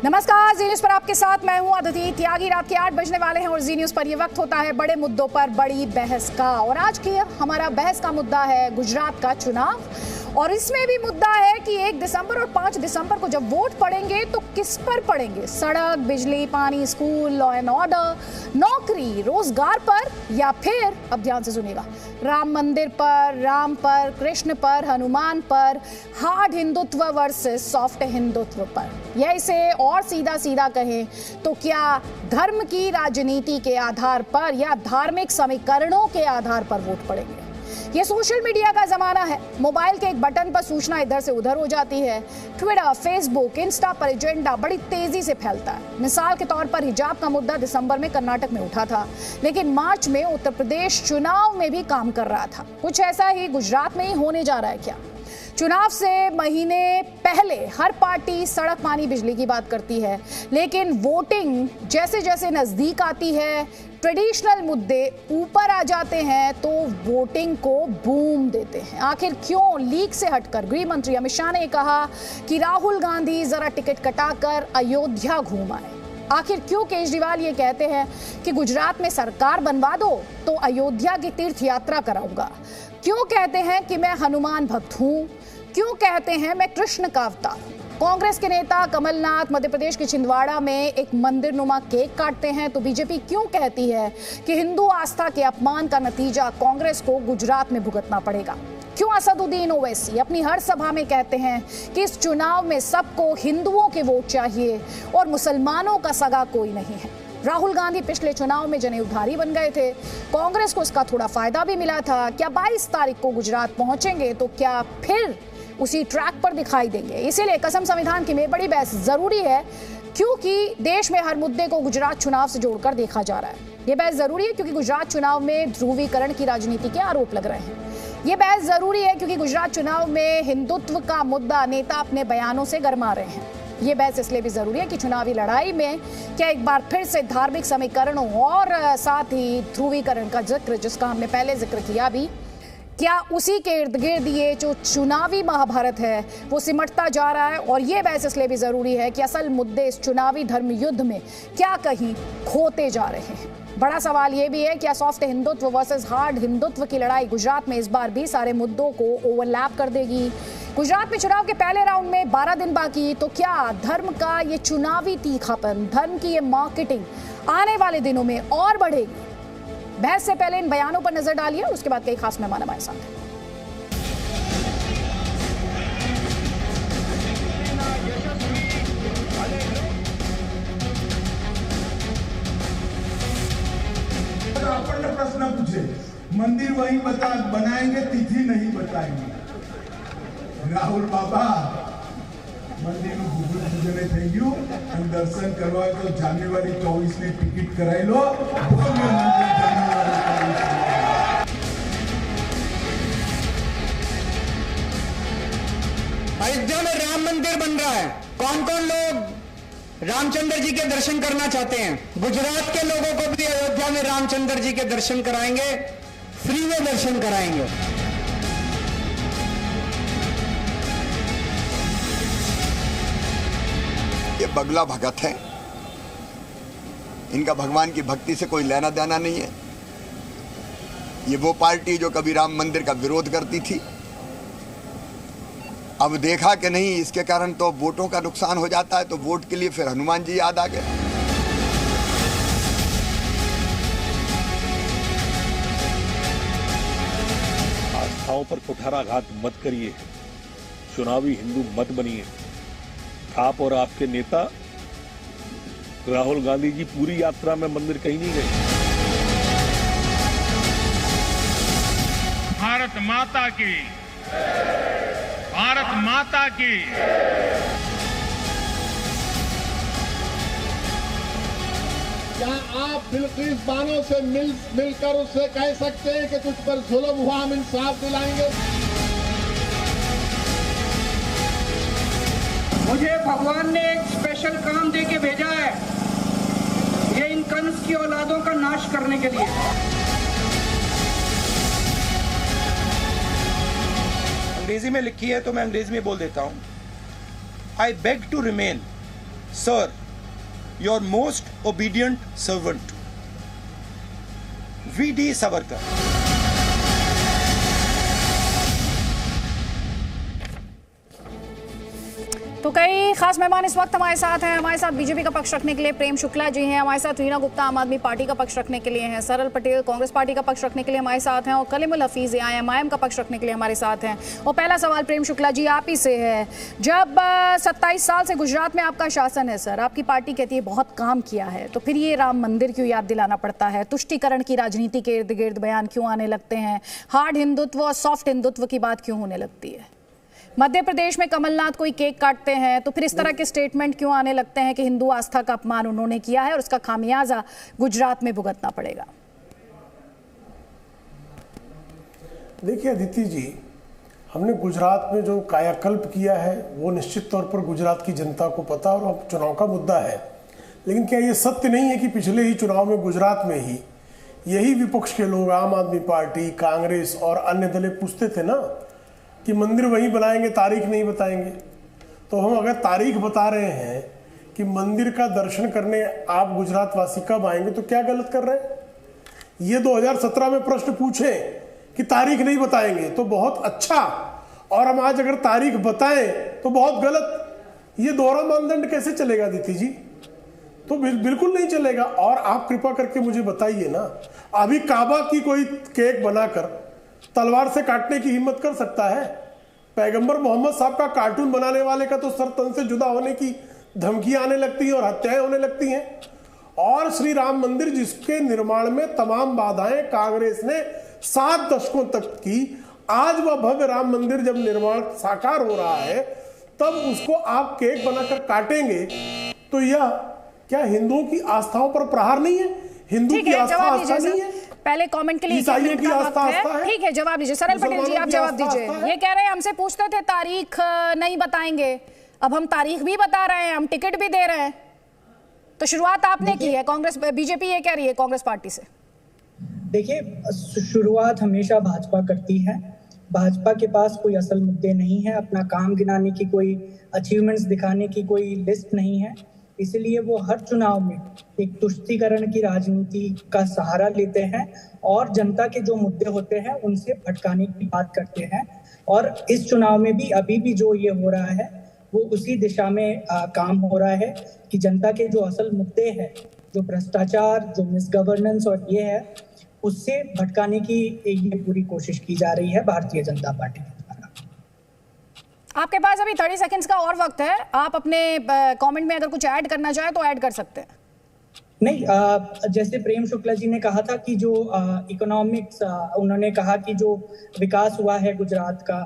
नमस्कार, जी न्यूज पर आपके साथ मैं हूं अदिति त्यागी। रात के 8 बजने वाले हैं और जी न्यूज पर यह वक्त होता है बड़े मुद्दों पर बड़ी बहस का। और आज की हमारा बहस का मुद्दा है गुजरात का चुनाव। और इसमें भी मुद्दा है कि 1 दिसंबर और 5 दिसंबर को जब वोट पड़ेंगे तो किस पर पड़ेंगे? सड़क, बिजली, पानी, स्कूल, लॉ एंड ऑर्डर, नौकरी, रोजगार पर, या फिर अब ध्यान से सुनिएगा, राम मंदिर पर, राम पर, कृष्ण पर, हनुमान पर, hard Hindutva versus soft Hindutva पर, या इसे और सीधा सीधा कहें तो क्या धर्म की राजनीति के आधार पर या धार्मिक समीकरणों के आधार पर वोट पड़ेंगे? ये सोशल मीडिया का जमाना है। मोबाइल के एक बटन पर सूचना इधर से उधर हो जाती है। ट्विटर, फेसबुक, इंस्टा पर एजेंडा बड़ी तेजी से फैलता है। मिसाल के तौर पर हिजाब का मुद्दा दिसंबर में कर्नाटक में उठा था, लेकिन मार्च में उत्तर प्रदेश चुनाव में भी काम कर रहा था। कुछ ऐसा ही गुजरात में ही होने जा रहा है क्या? चुनाव से महीने पहले हर पार्टी सड़क, पानी, बिजली की बात करती है, लेकिन वोटिंग जैसे जैसे नजदीक आती है, ट्रेडिशनल मुद्दे ऊपर आ जाते हैं तो वोटिंग को बूम देते हैं। आखिर क्यों? लीक से हटकर गृह मंत्री अमित शाह ने कहा कि राहुल गांधी जरा टिकट कटाकर अयोध्या घूम आए। आखिर क्यों केजरीवाल ये कहते हैं कि गुजरात में सरकार बनवा दो तो अयोध्या की तीर्थ यात्रा कराऊंगा? क्यों कहते हैं कि मैं हनुमान भक्त हूं? क्यों कहते हैं मैं कृष्ण का अवतार हूं? कांग्रेस के नेता कमलनाथ मध्य प्रदेश के छिंदवाड़ा में एक मंदिर नुमा केक काटते हैं तो बीजेपी क्यों कहती है कि हिंदू आस्था के अपमान का नतीजा कांग्रेस को गुजरात में भुगतना पड़ेगा? क्यों असदुद्दीन ओवैसी अपनी हर सभा में कहते हैं कि इस चुनाव में सबको हिंदुओं के वोट चाहिए और मुसलमानों का सगा कोई नहीं है? राहुल गांधी पिछले चुनाव में जनेऊधारी बन गए थे, कांग्रेस को इसका थोड़ा फायदा भी मिला था। क्या 22 तारीख को गुजरात पहुंचेंगे तो क्या फिर उसी ट्रैक पर दिखाई देंगे? इसीलिए कसम संविधान की में बड़ी बहस जरूरी है, क्योंकि देश में हर मुद्दे को गुजरात चुनाव से जोड़कर देखा जा रहा है। ये बहस जरूरी है क्योंकि गुजरात चुनाव में ध्रुवीकरण की राजनीति के आरोप लग रहे हैं। ये बहस जरूरी है क्योंकि गुजरात चुनाव में हिंदुत्व का मुद्दा नेता अपने बयानों से गरमा रहे हैं। ये बहस इसलिए भी जरूरी है कि चुनावी लड़ाई में क्या एक बार फिर से धार्मिक समीकरणों और साथ ही ध्रुवीकरण का जिक्र, जिसका हमने पहले जिक्र किया भी, क्या उसी के इर्द गिर्द ये जो चुनावी महाभारत है वो सिमटता जा रहा है? और ये बहस इसलिए भी जरूरी है कि असल मुद्दे इस चुनावी धर्म युद्ध में क्या कहीं खोते जा रहे हैं। बड़ा सवाल ये भी है क्या soft Hindutva versus hard Hindutva की लड़ाई गुजरात में इस बार भी सारे मुद्दों को ओवरलैप कर देगी? गुजरात में चुनाव के पहले राउंड में 12 दिन बाकी, तो क्या धर्म का ये चुनावी तीखापन, धर्म की ये मार्केटिंग आने वाले दिनों में और बढ़ेगी? बहस से पहले इन बयानों पर नजर डालिए, उसके बाद कई खास मेहमान हमारे साथ हैं। अपन ने प्रश्न पूछे, मंदिर वही बनाएंगे, तिथि नहीं बताएंगे। राहुल बाबा मंदिर में गुरु पूजने થઈ ગયું અને દર્શન કરવા તો જાન્યુઆરી 24 ની ટિકિટ કરાવી લો। अयोध्या में राम मंदिर बन रहा है। कौन कौन लोग रामचंद्र जी के दर्शन करना चाहते हैं? गुजरात के लोगों को भी अयोध्या में रामचंद्र जी के दर्शन कराएंगे, फ्री में दर्शन कराएंगे। ये बगला भगत है, इनका भगवान की भक्ति से कोई लेना देना नहीं है। ये वो पार्टी जो कभी राम मंदिर का विरोध करती थी, अब देखा कि नहीं इसके कारण तो वोटों का नुकसान हो जाता है, तो वोट के लिए फिर हनुमान जी याद आ गए। आस्थाओं पर कुठाराघात मत करिए, चुनावी हिंदू मत बनिए। आप और आपके नेता राहुल गांधी जी पूरी यात्रा में मंदिर कहीं नहीं गए। भारत माता की, भारत माता की। क्या आप बिल्किस बानो से मिलकर उससे कह सकते हैं कि तुझ पर जुल्म हुआ, हम इंसाफ दिलाएंगे? मुझे भगवान ने एक स्पेशल काम दे के भेजा है, ये इन कंस की औलादों का नाश करने के लिए। अंग्रेजी में लिखी है तो मैं अंग्रेजी में बोल देता हूं। I beg to remain Sir, your most obedient servant, V.D. Savarkar. तो कई खास मेहमान इस वक्त हमारे साथ हैं। हमारे साथ बीजेपी का पक्ष रखने के लिए प्रेम शुक्ला जी हैं, हमारे साथ रीना गुप्ता आम आदमी पार्टी का पक्ष रखने के लिए हैं, सरल पटेल कांग्रेस पार्टी का पक्ष रखने के लिए हमारे साथ हैं और कलीमुल हफीज IMIM का पक्ष रखने के लिए हमारे साथ हैं। और पहला सवाल प्रेम शुक्ला जी आप ही से है। जब 27 साल से गुजरात में आपका शासन है सर, आपकी पार्टी कहती है बहुत काम किया है, तो फिर ये राम मंदिर क्यों याद दिलाना पड़ता है? तुष्टीकरण की राजनीति के इर्द गिर्द बयान क्यों आने लगते हैं? हार्ड हिंदुत्व और सॉफ्ट हिंदुत्व की बात क्यों होने लगती है? मध्य प्रदेश में कमलनाथ कोई केक काटते हैं तो फिर इस तरह के स्टेटमेंट क्यों आने लगते हैं कि हिंदू आस्था का अपमान उन्होंने किया है और उसका खामियाजा गुजरात में भुगतना पड़ेगा? देखिए अदिति जी, हमने गुजरात में जो कायाकल्प किया है वो निश्चित तौर पर गुजरात की जनता को पता और अब चुनाव का मुद्दा है। लेकिन क्या ये सत्य नहीं है कि पिछले ही चुनाव में गुजरात में ही यही विपक्ष के लोग, आम आदमी पार्टी, कांग्रेस और अन्य दलें पूछते थे ना कि मंदिर वहीं बनाएंगे, तारीख नहीं बताएंगे? तो हम अगर तारीख बता रहे हैं कि मंदिर का दर्शन करने आप गुजरात वासी कब आएंगे, तो क्या गलत कर रहे हैं? ये 2017 में प्रश्न पूछे कि तारीख नहीं बताएंगे तो बहुत अच्छा, और हम आज अगर तारीख बताएं तो बहुत गलत। ये दोहरा मानदंड कैसे चलेगा दीदी जी? तो बिल्कुल नहीं चलेगा। और आप कृपा करके मुझे बताइए ना, अभी काबा की कोई केक बनाकर तलवार से काटने की हिम्मत कर सकता है? पैगंबर मोहम्मद साहब का कार्टून बनाने वाले का तो सर तन से जुदा होने की धमकियां आने लगती हैं और हत्याएं होने लगती हैं। और श्री राम मंदिर जिसके निर्माण में तमाम बाधाएं कांग्रेस ने 7 दशकों तक की, आज वह भव्य राम मंदिर जब निर्माण साकार हो रहा है तब उसको आप केक बनाकर काटेंगे, तो यह क्या हिंदुओं की आस्थाओं पर प्रहार नहीं है? हिंदू की आस्था नहीं है? पहले कमेंट के लिए ईसाइयों की आस्था है। ठीक है, जवाब दीजिए। सरल पटेल जी आप जवाब दीजिए। ये कह रहे हैं हमसे पूछते थे तारीख नहीं बताएंगे, अब हम तारीख भी बता रहे हैं, हम टिकट भी दे रहे हैं। तो शुरुआत आपने की है, कांग्रेस बीजेपी ये कह रही है कांग्रेस पार्टी से। देखिए, शुरुआत हमेशा भाजपा करती है। भाजपा के पास कोई असल मुद्दे नहीं है, अपना काम गिनाने की कोई अचीवमेंट्स दिखाने की कोई लिस्ट नहीं है, इसलिए वो हर चुनाव में एक तुष्टीकरण की राजनीति का सहारा लेते हैं और जनता के जो मुद्दे होते हैं उनसे भटकाने की बात करते हैं। और इस चुनाव में भी अभी भी जो ये हो रहा है वो उसी दिशा में काम हो रहा है कि जनता के जो असल मुद्दे हैं, जो भ्रष्टाचार, जो मिसगवर्नेंस और ये है, उससे भटकाने की ये पूरी कोशिश की जा रही है भारतीय जनता पार्टी की। आपके पास अभी 30 सेकंड्स का और वक्त है, आप अपने कमेंट में अगर कुछ ऐड करना चाहे तो ऐड कर सकते हैं। नहीं, जैसे प्रेम शुक्ला जी ने कहा था कि जो इकोनॉमिक्स, उन्होंने कहा कि जो विकास हुआ है गुजरात का,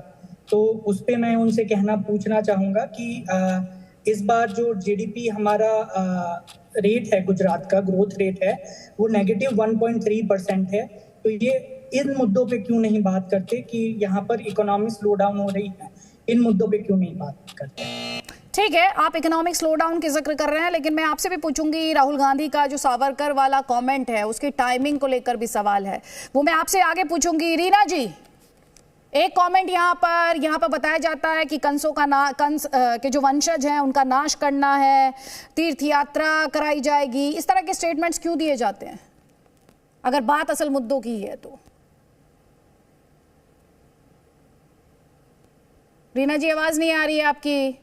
तो उस पे मैं उनसे पूछना चाहूंगा कि इस बार जो जीडीपी हमारा रेट है, गुजरात का ग्रोथ रेट है, वो -1.3% है। तो ये इन मुद्दों पे क्यों नहीं बात करते कि यहाँ पर इकोनॉमिक स्लो डाउन हो रही है? इन मुद्दों पे क्यों नहीं बात करते? ठीक है, आप इकोनॉमिक स्लो डाउन की जिक्र कर रहे हैं, लेकिन मैं आपसे भी पूछूंगी, राहुल गांधी का जो सावरकर वाला कमेंट है उसकी टाइमिंग को लेकर भी सवाल है, वो मैं आपसे आगे पूछूंगी। रीना जी, एक कमेंट यहाँ पर बताया जाता है कि कंसों का कंस के जो वंशज हैं उनका नाश करना है, तीर्थ यात्रा कराई जाएगी, इस तरह के स्टेटमेंट्स क्यों दिए जाते हैं अगर बात असल मुद्दों की है तो? रीना जी, आवाज नहीं आ रही है आपकी।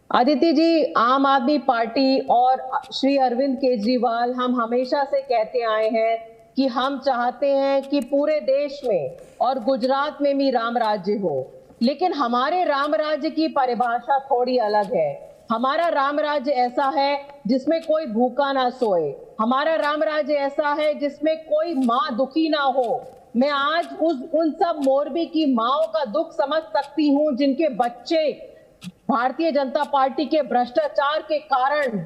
आदित्य जी, आम आदमी पार्टी और श्री अरविंद केजरीवाल हम हमेशा से कहते आए हैं कि हम चाहते हैं कि पूरे देश में और गुजरात में भी राम राज्य हो, लेकिन हमारे राम राज्य की परिभाषा थोड़ी अलग है। हमारा राम राज्य ऐसा है जिसमें कोई भूखा ना सोए, हमारा राम राज्य ऐसा है जिसमें कोई माँ दुखी ना हो। मैं आज उन सब मोरबी की माओं का दुख समझ सकती हूँ जिनके बच्चे भारतीय जनता पार्टी के भ्रष्टाचार के कारण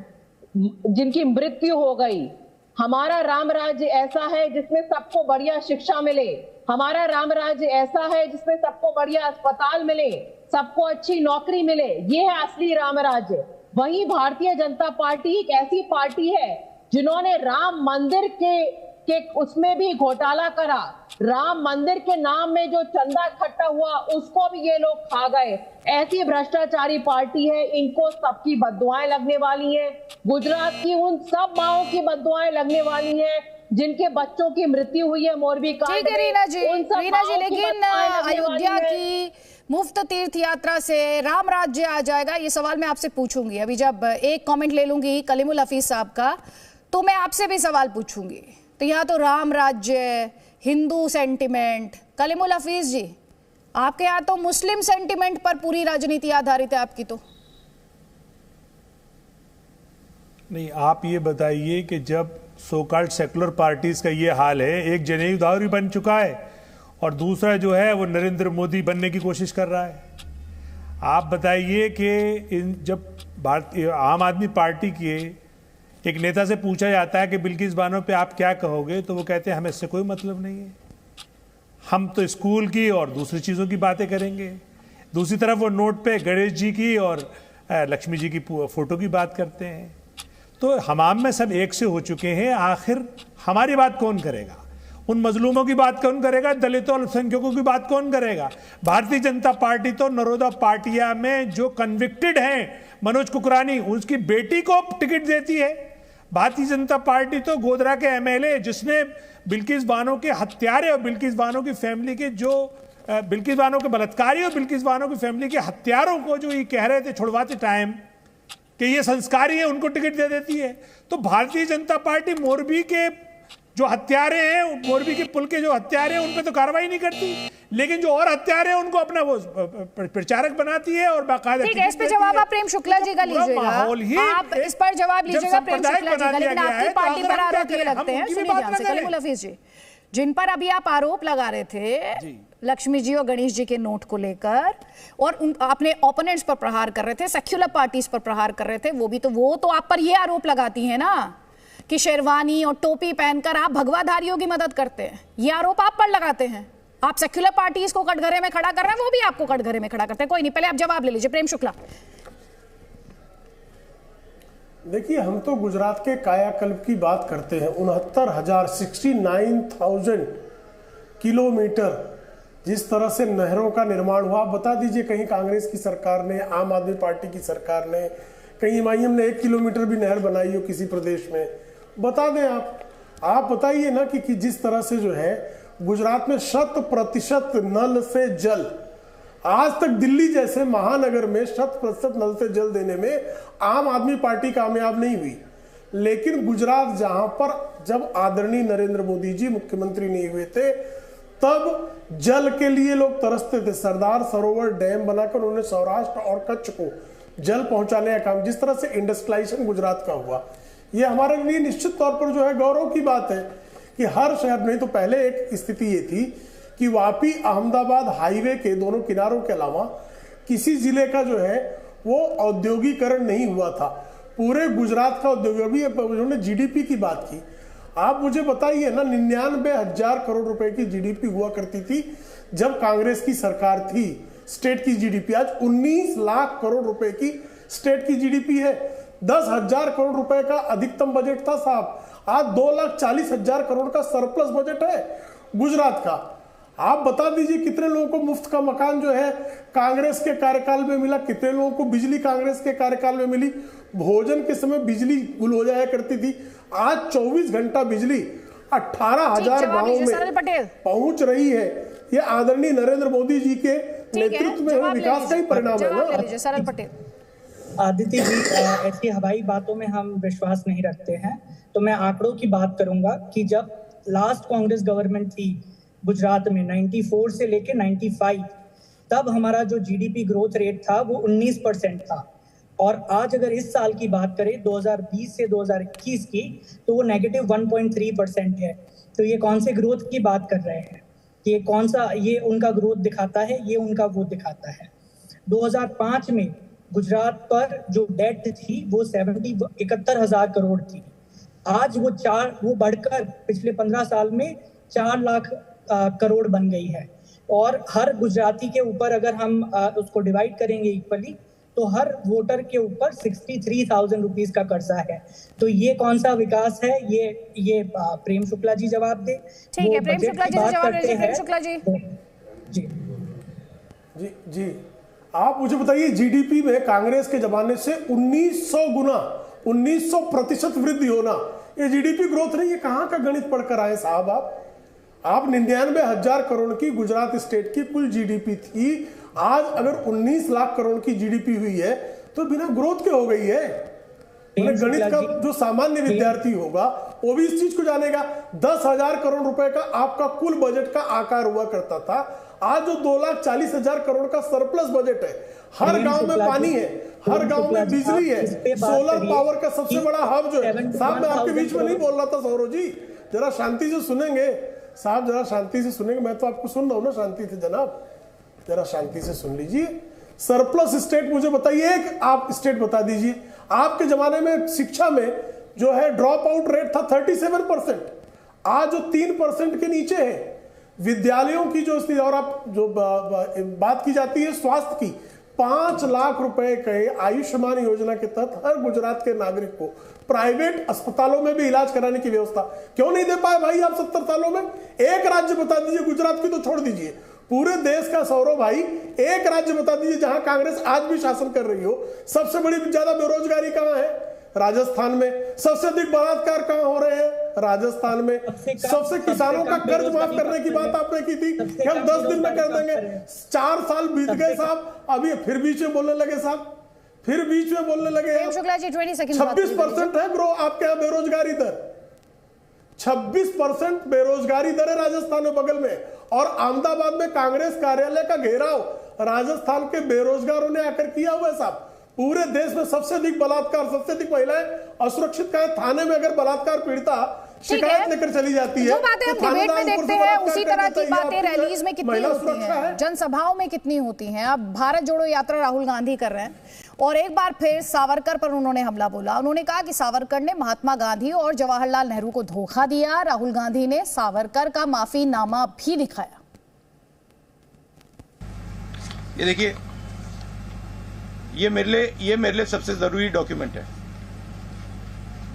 जिनकी मृत्यु हो गई। हमारा राम राज्य ऐसा है जिसमें सबको बढ़िया शिक्षा मिले, हमारा राम राज्य ऐसा है जिसमें सबको बढ़िया अस्पताल मिले, सबको अच्छी नौकरी मिले। ये है असली राम राज्य। वहीं भारतीय जनता पार्टी एक ऐसी पार्टी है जिन्होंने राम मंदिर के कि उसमें भी घोटाला करा, राम मंदिर के नाम में जो चंदा इकट्ठा हुआ उसको भी ये लोग खा गए। ऐसी भ्रष्टाचारी पार्टी है, इनको सबकी बद्दुआएं लगने वाली हैं। गुजरात की उन सब माओं की बद्दुआएं लगने वाली हैं जिनके बच्चों की मृत्यु हुई है मोरबी कांड में। ठीक है रीना जी, लेकिन अयोध्या की मुफ्त तीर्थ यात्रा से राम राज्य आ जाएगा, ये सवाल मैं आपसे पूछूंगी। अभी जब एक कमेंट ले लूंगी कलीमुल हफीज साहब का, तो मैं आपसे भी सवाल पूछूंगी। तो यहाँ तो राम राज्य, हिंदू सेंटिमेंट, कलीमुल हफीज जी आपके यहाँ तो मुस्लिम सेंटिमेंट पर पूरी राजनीति आधारित है आपकी। तो नहीं, आप ये बताइए कि जब सो कॉल्ड सेकुलर पार्टीज का ये हाल है, एक जनेऊ दावरी बन चुका है और दूसरा जो है वो नरेंद्र मोदी बनने की कोशिश कर रहा है। आप बताइए कि जब आम आदमी पार्टी के एक नेता से पूछा जाता है कि बिल्किस बानो पे आप क्या कहोगे, तो वो कहते हैं हमें इससे कोई मतलब नहीं है, हम तो स्कूल की और दूसरी चीज़ों की बातें करेंगे। दूसरी तरफ वो नोट पे गणेश जी की और लक्ष्मी जी की फोटो की बात करते हैं। तो हमाम में सब एक से हो चुके हैं। आखिर हमारी बात कौन करेगा? उन मजलूमों की बात कौन करेगा? दलितों और अल्पसंख्यकों की बात कौन करेगा? भारतीय जनता पार्टी तो नरोदा पाटिया में जो कन्विक्टेड हैं मनोज कुकरानी, उसकी बेटी को टिकट देती है। भारतीय जनता पार्टी तो गोधरा के एमएलए जिसने बिल्किस बानो के हत्यारे और बिल्किस बानो की फैमिली के जो बिल्किस बानो के बलात्कारी और बिल्किस बानो की फैमिली के हत्यारों को जो ये कह रहे थे छुड़वाते टाइम कि ये संस्कारी है, उनको टिकट दे देती है। तो भारतीय जनता पार्टी मोरबी के जो हत्यारे हैं, मोरबी के पुल के जो हत्यारे हैं, उन पे तो कार्रवाई नहीं करती, लेकिन जो और हत्यारे हैं उनको अपना वो प्रचारक बनाती है और बाकायदा। ठीक है, इस पे जवाब आप प्रेम शुक्ला जी का लीजिएगा। आप इस पर जवाब लीजिएगा प्रेम शुक्ला जी का, लेकिन आपकी पार्टी पर आरोप ये लगते हैं, सुनिए ध्यान से कलीमुल हफीज जी, जिन पर अभी आप आरोप लगा रहे थे लक्ष्मी जी और गणेश जी के नोट को लेकर, और अपने ओपोनेंट्स पर प्रहार कर रहे थे, सेक्युलर पार्टीज पर प्रहार कर रहे थे, वो तो आप पर ये आरोप लगाती है ना कि शेरवानी और टोपी पहनकर आप भगवाधारियों की मदद करते हैं। ये आरोप आप पर लगाते हैं। आप सेक्युलर पार्टीज को कटघरे में खड़ा कर रहे हैं, वो भी आपको कटघरे में खड़ा करते हैं। कोई नहीं, पहले आप जवाब ले लीजिए प्रेम शुक्ला। देखिए, हम तो गुजरात के कायाकल्प की बात करते हैं। 69,000 किलोमीटर जिस तरह से नहरों का निर्माण हुआ, आप बता दीजिए कहीं कांग्रेस की सरकार ने, आम आदमी पार्टी की सरकार ने, कहीं एमआईएम ने 1 किलोमीटर भी नहर बनाई हो किसी प्रदेश में? बता दें आप बताइए ना कि जिस तरह से जो है गुजरात में 100% नल से जल, आज तक दिल्ली जैसे महानगर में 100% नल से जल देने में आम आदमी पार्टी कामयाब नहीं हुई। लेकिन गुजरात जहां पर जब आदरणीय नरेंद्र मोदी जी मुख्यमंत्री नहीं हुए थे, तब जल के लिए लोग तरसते थे। सरदार सरोवर डैम बनाकर उन्होंने सौराष्ट्र और कच्छ को जल पहुंचाने का काम, जिस तरह से इंडस्ट्रियलाइजेशन गुजरात का हुआ, ये हमारे लिए निश्चित तौर पर जो है गौरव की बात है कि हर शहर, नहीं तो पहले एक स्थिति ये थी कि वापी अहमदाबाद हाईवे के दोनों किनारों के अलावा किसी जिले का जो है वो औद्योगिकरण नहीं हुआ था। पूरे गुजरात का औद्योगिक, उन्होंने जीडीपी की बात की। आप मुझे बताइए ना, 99,000 करोड़ रुपए की जीडीपी हुआ करती थी जब कांग्रेस की सरकार थी। स्टेट की जीडीपी आज 19 लाख करोड़ रुपए की स्टेट की जीडीपी है। 10,000 करोड़ रुपए का अधिकतम बजट था साहब, आज 2,40,000 करोड़ का सरप्लस बजट है गुजरात का। आप बता दीजिए कितने लोगों को मुफ्त का मकान जो है कांग्रेस के कार्यकाल में मिला, कितने लोगों को बिजली कांग्रेस के कार्यकाल में मिली। भोजन के समय बिजली गुल हो जाया करती थी, आज 24 घंटा बिजली 18,000 गांवों में पहुंच रही है। ये आदरणीय नरेंद्र मोदी जी के नेतृत्व में विकास का ही परिणाम है ना। सरल पटेल। आदित्य जी, ऐसी हवाई बातों में हम विश्वास नहीं रखते हैं, तो मैं आंकड़ों की बात करूंगा कि जब लास्ट कांग्रेस गवर्नमेंट थी गुजरात में 94 से लेके 95, तब हमारा जो जीडीपी ग्रोथ रेट था वो 19% था। और आज अगर इस साल की बात करें 2020 से 2021 की, तो वो -1.3% है। तो ये कौन से ग्रोथ की बात कर रहे हैं? ये कौन सा, ये उनका ग्रोथ दिखाता है, ये उनका वो दिखाता है। 2005 में गुजरात पर जो डेट थी वो 71,000 करोड़ थी। आज वो बढ़कर पिछले 15 साल में 4 लाख करोड़ बन गई है। और हर गुजराती के ऊपर अगर हम उसको डिवाइड करेंगे इक्वली, तो हर वोटर के ऊपर 63,000 रुपीस का कर्जा है। तो ये कौन सा विकास है? ये प्रेम शुक्ला जी जवाब दे। ठीक है, प्रेम शुक्ला जी से जवाब दीजिए। प्रेम शुक्ला जी जी जी जी आप मुझे बताइए, जीडीपी में कांग्रेस के जमाने से 1900 गुना 1900% वृद्धि होना, ये जीडीपी ग्रोथ नहीं, ये कहां का गणित पढ़कर आए साहब? आप 99,000 करोड़ की गुजरात स्टेट की कुल जीडीपी थी, आज अगर 19 लाख करोड़ की जीडीपी हुई है तो बिना ग्रोथ के हो गई है। गणित का जो सामान्य विद्यार्थी होगा वो भी इस चीज को जानेगा। 10,000 करोड़ रुपए का आपका कुल बजट का आकार हुआ करता था, आज जो 2,40,000 करोड़ का सरप्लस बजट है, हर गांव में पानी है, हर गांव में बिजली है, सोलर पावर का सबसे बड़ा हब जो है। साहब मैं आपके बीच में नहीं बोल रहा था सौरव जी, जरा शांति से सुनेंगे साहब, जरा शांति से सुनेंगे। मैं तो आपको सुन रहा हूं ना शांति से जनाब, जरा शांति से सुन लीजिए। सरप्लस स्टेट मुझे बताइए, एक आप स्टेट बता दीजिए। आपके जमाने में शिक्षा में जो है ड्रॉप आउट रेट था 37%, आज जो 3% के नीचे है। विद्यालयों की जो स्थिति, और आप जो बात की जाती है स्वास्थ्य की, 5 लाख रुपए के आयुष्मान योजना के तहत हर गुजरात के नागरिक को प्राइवेट अस्पतालों में भी इलाज कराने की व्यवस्था क्यों नहीं दे पाए भाई आप 70 सालों में? एक राज्य बता दीजिए, गुजरात की तो छोड़ दीजिए, पूरे देश का सौरव भाई एक राज्य बता दीजिए जहां कांग्रेस आज भी शासन कर रही हो। सबसे बड़ी ज्यादा बेरोजगारी कहां है? राजस्थान में। सबसे अधिक बलात्कार कहां हो रहे हैं? राजस्थान में। सबसे किसानों का कर्ज माफ करने की बात आपने की थी कि हम 10 दिन में कर देंगे, 4 साल बीत गए साहब, अभी फिर बीच में बोलने लगे साहब, फिर बीच में बोलने लगे। 26% है ग्रो आपके यहाँ बेरोजगारी दर, 26% बेरोजगारी दर है राजस्थान में बगल में। और अहमदाबाद में कांग्रेस कार्यालय का घेराव राजस्थान के बेरोजगारों ने आकर किया हुआ है साहब। पूरे देश में सबसे अधिक बलात्कार, सबसे अधिक महिलाएं असुरक्षित का है। थाने में अगर बलात्कार पीड़िता शिकायत लेकर चली जाती है, जो बातें हम डिबेट में देखते हैं उसी तरह की बातें रैलीज में कितनी होती हैं, जनसभाओं में कितनी होती हैं। अब भारत जोड़ो यात्रा राहुल गांधी कर रहे हैं और एक बार फिर सावरकर पर उन्होंने हमला बोला। उन्होंने कहा कि सावरकर ने महात्मा गांधी और जवाहरलाल नेहरू को धोखा दिया। राहुल गांधी ने सावरकर का माफीनामा भी दिखाया। ये देखिए, ये मेरे लिए सबसे जरूरी डॉक्यूमेंट है।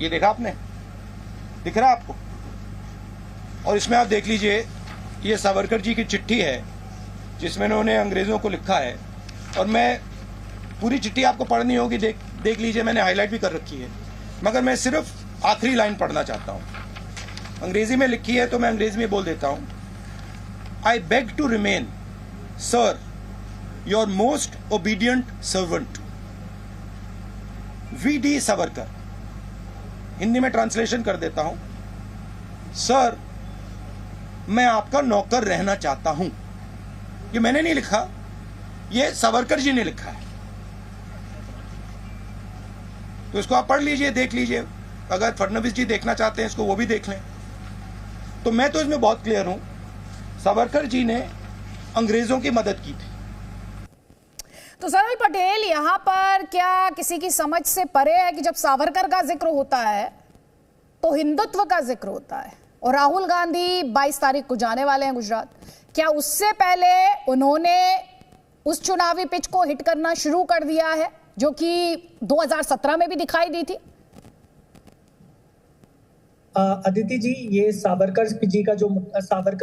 ये देखा आपने, दिख रहा है आपको? और इसमें आप देख लीजिए, ये सावरकर जी की चिट्ठी है जिसमें उन्होंने अंग्रेजों को लिखा है। और मैं पूरी चिट्ठी आपको पढ़नी होगी, देख लीजिए, मैंने हाईलाइट भी कर रखी है, मगर मैं सिर्फ आखिरी लाइन पढ़ना चाहता हूं। अंग्रेजी में लिखी है तो मैं अंग्रेजी में बोल देता हूं। I beg to remain sir your most obedient servant V D. Savarkar. Hindi में ट्रांसलेशन कर देता हूं, सर मैं आपका नौकर रहना चाहता हूं। ये मैंने नहीं लिखा, ये सावरकर जी ने लिखा है। तो इसको आप पढ़ लीजिए, देख लीजिए। अगर फडणवीस जी देखना चाहते हैं इसको, वो भी देख लें। तो मैं तो इसमें बहुत क्लियर हूं, सावरकर जी ने अंग्रेजों की मदद की थी। तो सरल पटेल, यहां पर क्या किसी की समझ से परे है कि जब सावरकर का जिक्र होता है तो हिंदुत्व का जिक्र होता है? और राहुल गांधी 22 तारीख को जाने वाले हैं गुजरात, क्या उससे पहले उन्होंने उस चुनावी पिच को हिट करना शुरू कर दिया है जो कि 2017 में भी दिखाई दी थी? अदिति जी, ये सावरकर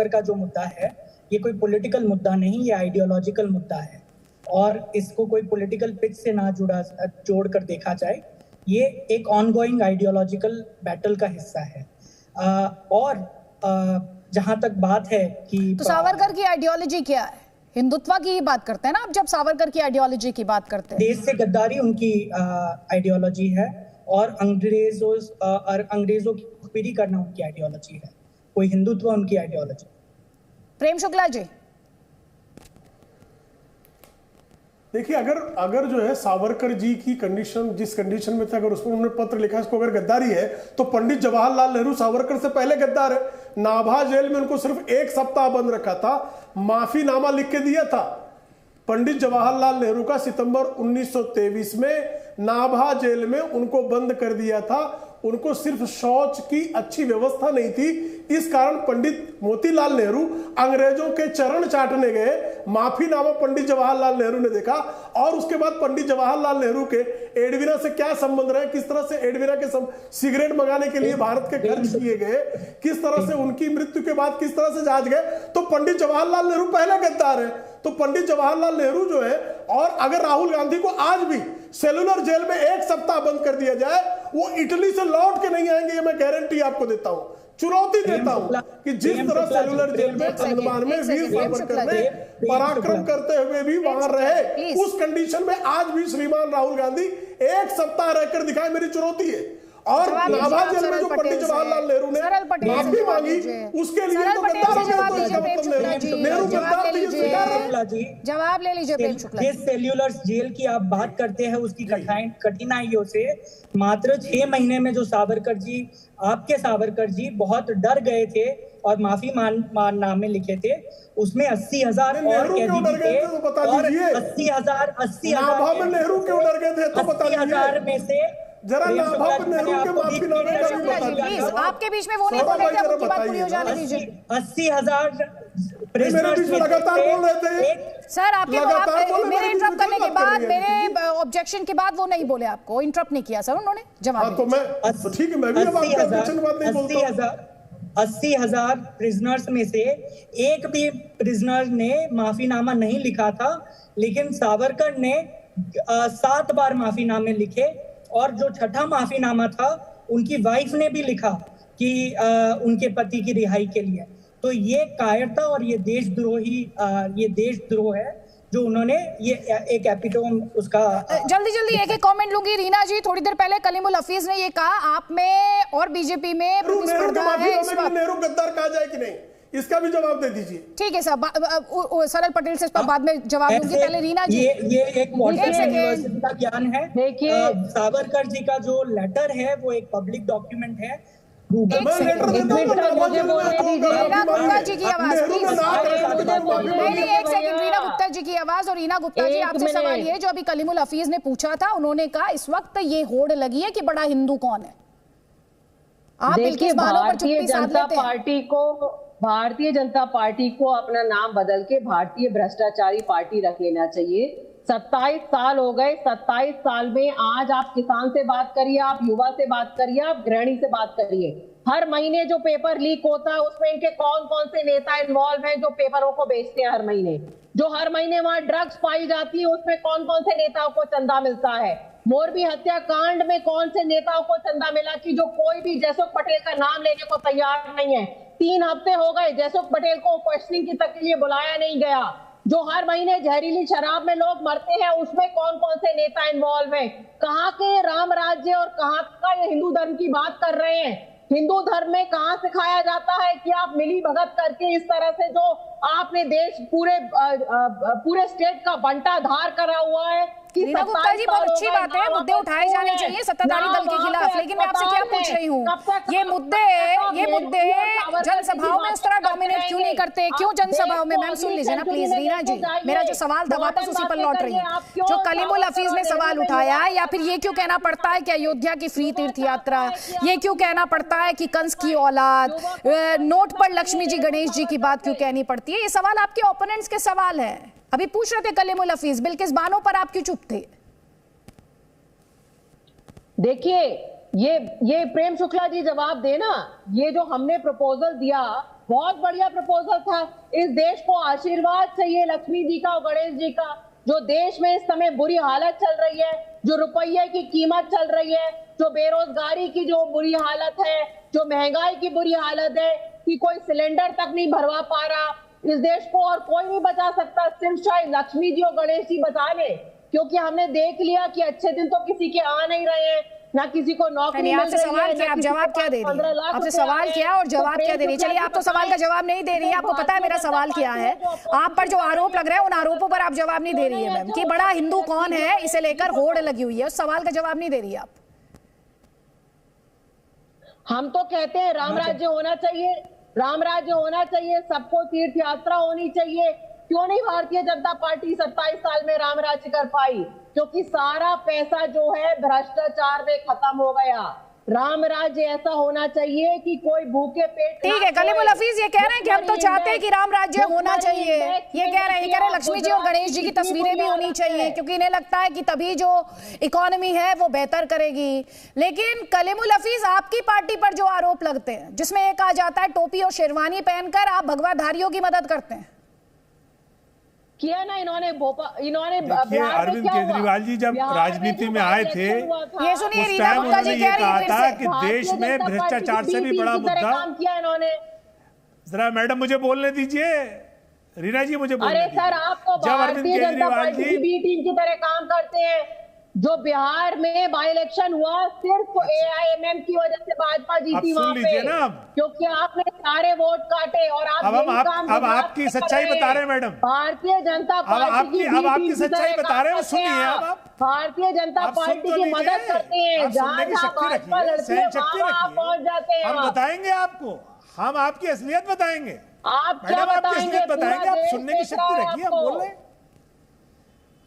का जो मुद्दा है, ये कोई पॉलिटिकल मुद्दा नहीं, ये आइडियोलॉजिकल मुद्दा है। और इसको कोई पॉलिटिकल पिच से ना जोड़कर देखा जाए, ये एक ऑनगोइंग आइडियोलॉजिकल बैटल का हिस्सा है। और जहां तक बात है कि तो सावरकर की आइडियोलॉजी क्या है? हिंदुत्व की ही बात करते हैं ना आप जब सावरकर की आइडियोलॉजी की बात करते हैं। देश से गद्दारी उनकी आइडियोलॉजी है और अंग्रेजों की खुदपीरी करना उनकी आइडियोलॉजी है। कोई हिंदुत्व उनकी आइडियोलॉजी। प्रेम शुक्ला जी, देखिए, अगर जो है सावरकर जी की कंडीशन जिस कंडीशन में थे, अगर उसमें उन्होंने पत्र लिखा इसको अगर गद्दारी है, तो पंडित जवाहरलाल नेहरू सावरकर से पहले गद्दार है। नाभा जेल में उनको सिर्फ 1 सप्ताह बंद रखा था, माफीनामा लिख के दिया था पंडित जवाहरलाल नेहरू का। सितंबर 1923 में नाभा जेल में उनको बंद कर दिया था। उनको सिर्फ शौच की अच्छी व्यवस्था नहीं थी, इस कारण पंडित मोतीलाल नेहरू अंग्रेजों के चरण चाटने गए, माफीनामा पंडित जवाहरलाल नेहरू ने देखा, और उसके बाद पंडित जवाहरलाल नेहरू के एडविना से क्या संबंध रहे, किस तरह से एडविना के सिगरेट मंगाने के लिए भारत के खर्च किए गए, किस तरह से उनकी मृत्यु के बाद किस तरह से जहाज गए, तो पंडित जवाहरलाल नेहरू पहले गद्दार है। तो पंडित जवाहरलाल नेहरू जो है, और अगर राहुल गांधी को आज भी सेलुलर जेल में 1 सप्ताह बंद कर दिया जाए, वो इटली से लौट के नहीं आएंगे, ये मैं गारंटी आपको देता हूं, चुनौती देता हूं कि जिस तरह सेलुलर जेल में अंडमान में वीर सावरकर ने पराक्रम करते हुए भी वहां रहे, उस कंडीशन में आज भी श्रीमान राहुल गांधी 1 सप्ताह रहकर दिखाए, मेरी चुनौती है। और नाभा जेल में जो पंडित जवाहरलाल नेहरू ने माफी मांगी, उसके लिए तो गद्दार हो गए। नेहरू गद्दार थे, स्वीकार है। जवाब ले लीजिए प्रेम शुक्ला। जिस सेल्यूलर जेल की आप बात करते हैं, उसकी कठिनाइयों से मात्र 6 महीने में जो सावरकर जी, आपके सावरकर जी बहुत डर गए थे और माफी माननामे लिखे थे, उसमें 80,000 और कैदी थे, और 80,000 नेहरू क्यों डर गए थे तो बता दीजिए। 80,000 में से जरा नेहरू के माफीनामे का भी बता दीजिए। आपके बीच में वो नहीं बोल रहे थे, अब उनकी बात पूरी हो जाने दीजिए। 80,000 मेरे बीच में लगातार बोल रहे थे सर, आपके मेरे इंटरप्ट करने के बाद, मेरे ऑब्जेक्शन के बाद वो नहीं बोले, आपको इंटरप्ट नहीं किया सर उन्होंने, जवाब तो मैं ठीक है, मैं भी अब आपके ऑब्जेक्शन के बाद नहीं बोलता। 80,000 प्रिजनर्स में से एक भी प्रिजनर ने माफीनामा नहीं लिखा था, लेकिन सावरकर ने 7 बार माफीनामे लिखे, और जो 6ठा माफीनामा था उनकी वाइफ ने भी लिखा कि उनके पति की रिहाई के लिए। तो ये कायरता और ये देशद्रोह है जो उन्होंने, ये एक एपिटोम उसका। जल्दी एक कमेंट लूंगी। रीना जी, थोड़ी देर पहले कलीमुल हफीज ने ये कहा, आप में और बीजेपी में प्रतिस्पर्धा है, नेहरू गद्दार कहा जाए कि नहीं, इसका भी जवाब दे दीजिए। ठीक है सर, सरल पटेल से इस पर बाद में जवाब दूंगी। पहले रीना जी, ये एक यूनिवर्सिटी का ज्ञान है। देखिए, सावरकर जी का जो लेटर है वो एक पब्लिक डॉक्यूमेंट है। रीना गुप्ता जी की आवाज, रीना गुप्ता जी की आवाज। और रीना गुप्ता जी, आपसे सवाल ये जो अभी कलीमुल हफीज ने पूछा था, उन्होंने कहा इस वक्त ये होड़ लगी है कि बड़ा हिंदू कौन है। आप बिल्किस बानो पर चुप्पी साध लेते हैं। भारतीय जनता पार्टी को अपना नाम बदल के भारतीय भ्रष्टाचारी पार्टी रख लेना चाहिए। 27 साल हो गए, 27 साल में आज आप किसान से बात करिए, आप युवा से बात करिए, आप गृहिणी से बात करिए, हर महीने जो पेपर लीक होता है उसमें इनके कौन कौन से नेता इन्वॉल्व हैं जो पेपरों को बेचते हैं हर महीने, जो हर महीने वहां ड्रग्स पाई जाती है उसमें कौन कौन से नेताओं को चंदा मिलता है, मोरबी हत्याकांड में कौन से नेताओं को चंदा मिला कि जो कोई भी जयसुख पटेल का नाम लेने को तैयार नहीं है। 3 हफ्ते हो गए जयसुख पटेल को क्वेश्चनिंग की तक के लिए बुलाया नहीं गया। जो हर महीने जहरीली शराब में लोग मरते हैं उसमें कौन कौन से नेता इन्वॉल्व हैं। कहाँ के राम राज्य और कहाँ का ये हिंदू धर्म की बात कर रहे हैं। हिंदू धर्म में कहाँ सिखाया जाता है कि आप मिली भगत करके इस तरह से जो आपने देश पूरे स्टेट का बंटाधार करा हुआ है। रीना गुप्ता जी, बहुत अच्छी बात है, मुद्दे उठाए जाने चाहिए सत्ताधारी दल के खिलाफ, लेकिन मैं आपसे क्या पूछ रही हूँ, ये मुद्दे जनसभाओं में उस तरह डोमिनेट क्यों नहीं करते? क्यों जनसभाओं में? मैम सुन लीजिए ना प्लीज। रीना जी, मेरा जो सवाल था वापस उसी पर लौट रही है। जो कलीमुल हफीज ने सवाल उठाया, या फिर ये क्यों कहना पड़ता है कि अयोध्या की फ्री तीर्थ यात्रा, ये क्यों कहना पड़ता है कि कंस की औलाद, नोट पर लक्ष्मी जी गणेश जी की बात क्यों कहनी पड़ती है? ये सवाल आपके ओपोनेंट्स के सवाल है। अभी पूछ रहे थे कलीमुल हफीज, बिल्किस बानो पर आप क्यों चुप थे? देखिए, ये प्रेम शुक्ला जी जवाब देना। ये जो हमने प्रपोजल दिया बहुत बढ़िया प्रपोजल था। इस देश को आशीर्वाद चाहिए लक्ष्मी जी का और गणेश जी का। जो देश में इस समय बुरी हालत चल रही है, जो रुपये की कीमत चल रही है, जो बेरोजगारी की जो बुरी हालत है, जो महंगाई की बुरी हालत है कि कोई सिलेंडर तक नहीं भरवा पा रहा, इस देश को और कोई नहीं बचा सकता, सिर्फ शायद लक्ष्मी जी और गणेश जी बचा ले। क्योंकि हमने देख लिया कि अच्छे दिन तो किसी के आ नहीं रहे हैं, ना किसी को नौकरी। आपसे सवाल किया, आप जवाब क्या दे रही है? आपसे सवाल किया और जवाब क्या दे रही है? चलिए, आप तो सवाल का जवाब नहीं दे रही है, आपको पता है मेरा सवाल क्या है। आप पर जो आरोप लग रहे हैं उन आरोपों पर आप जवाब नहीं दे रही है मैम, कि बड़ा हिंदू कौन है इसे लेकर होड़ लगी हुई है, उस सवाल का जवाब नहीं दे रही है आप। हम तो कहते हैं राम राज्य होना चाहिए, राम राज्य होना चाहिए, सबको तीर्थ यात्रा होनी चाहिए। क्यों नहीं भारतीय जनता पार्टी 27 साल में राम राज्य कर पाई? क्योंकि सारा पैसा जो है भ्रष्टाचार में खत्म हो गया। राम राज्य ऐसा होना चाहिए कि कोई भूखे पेट ठीक है, कलीमुल हफीज ये कह रहे हैं कि हम तो चाहते हैं कि राम राज्य होना चाहिए, ये कह रहे हैं लक्ष्मी जी और गणेश जी की तस्वीरें भी होनी चाहिए, क्योंकि इन्हें लगता है कि तभी जो इकोनॉमी है वो बेहतर करेगी। लेकिन कलीमुल हफीज, आपकी पार्टी पर जो आरोप लगते हैं, जिसमें ये कहा जाता है टोपी और शेरवानी पहनकर आप भगवाधारियों की मदद करते हैं, किया ना इन्होंने देखिए, अरविंद केजरीवाल जी जब राजनीति में आए थे, ये सुनिए उस रीना टाइम गुप्ता जी उन्होंने कह ये रही कहा है था फिर कि से। देश में भ्रष्टाचार से भी बड़ा मुद्दा। काम किया इन्होंने। जरा मैडम मुझे बोलने दीजिए, रीना जी मुझे बोलने अरे दीजिए। सर, आपको जब अरविंद भारतीय जनता केजरीवाल पार्टी की जी बी टीम की तरह काम करते हैं। जो बिहार में बाई इलेक्शन हुआ सिर्फ एआईएमएम की वजह से भाजपा जीती वहां पे, ना, क्योंकि आपने सारे वोट काटे और आप अब आपकी सच्चाई बता रहे हैं मैडम। भारतीय जनता पार्टी की आपकी सच्चाई बता रहे हैं, सुनिए। अब भारतीय जनता पार्टी की मदद करते हैं, जहां भाजपा लड़ती है वहां आप पहुंच जाते हैं। हम बताएंगे आपको, हम आपकी असलियत बताएंगे। आप क्या बताएंगे? बताएंगे, आप सुनने की शक्ति रखिए। हम बोल रहे हैं,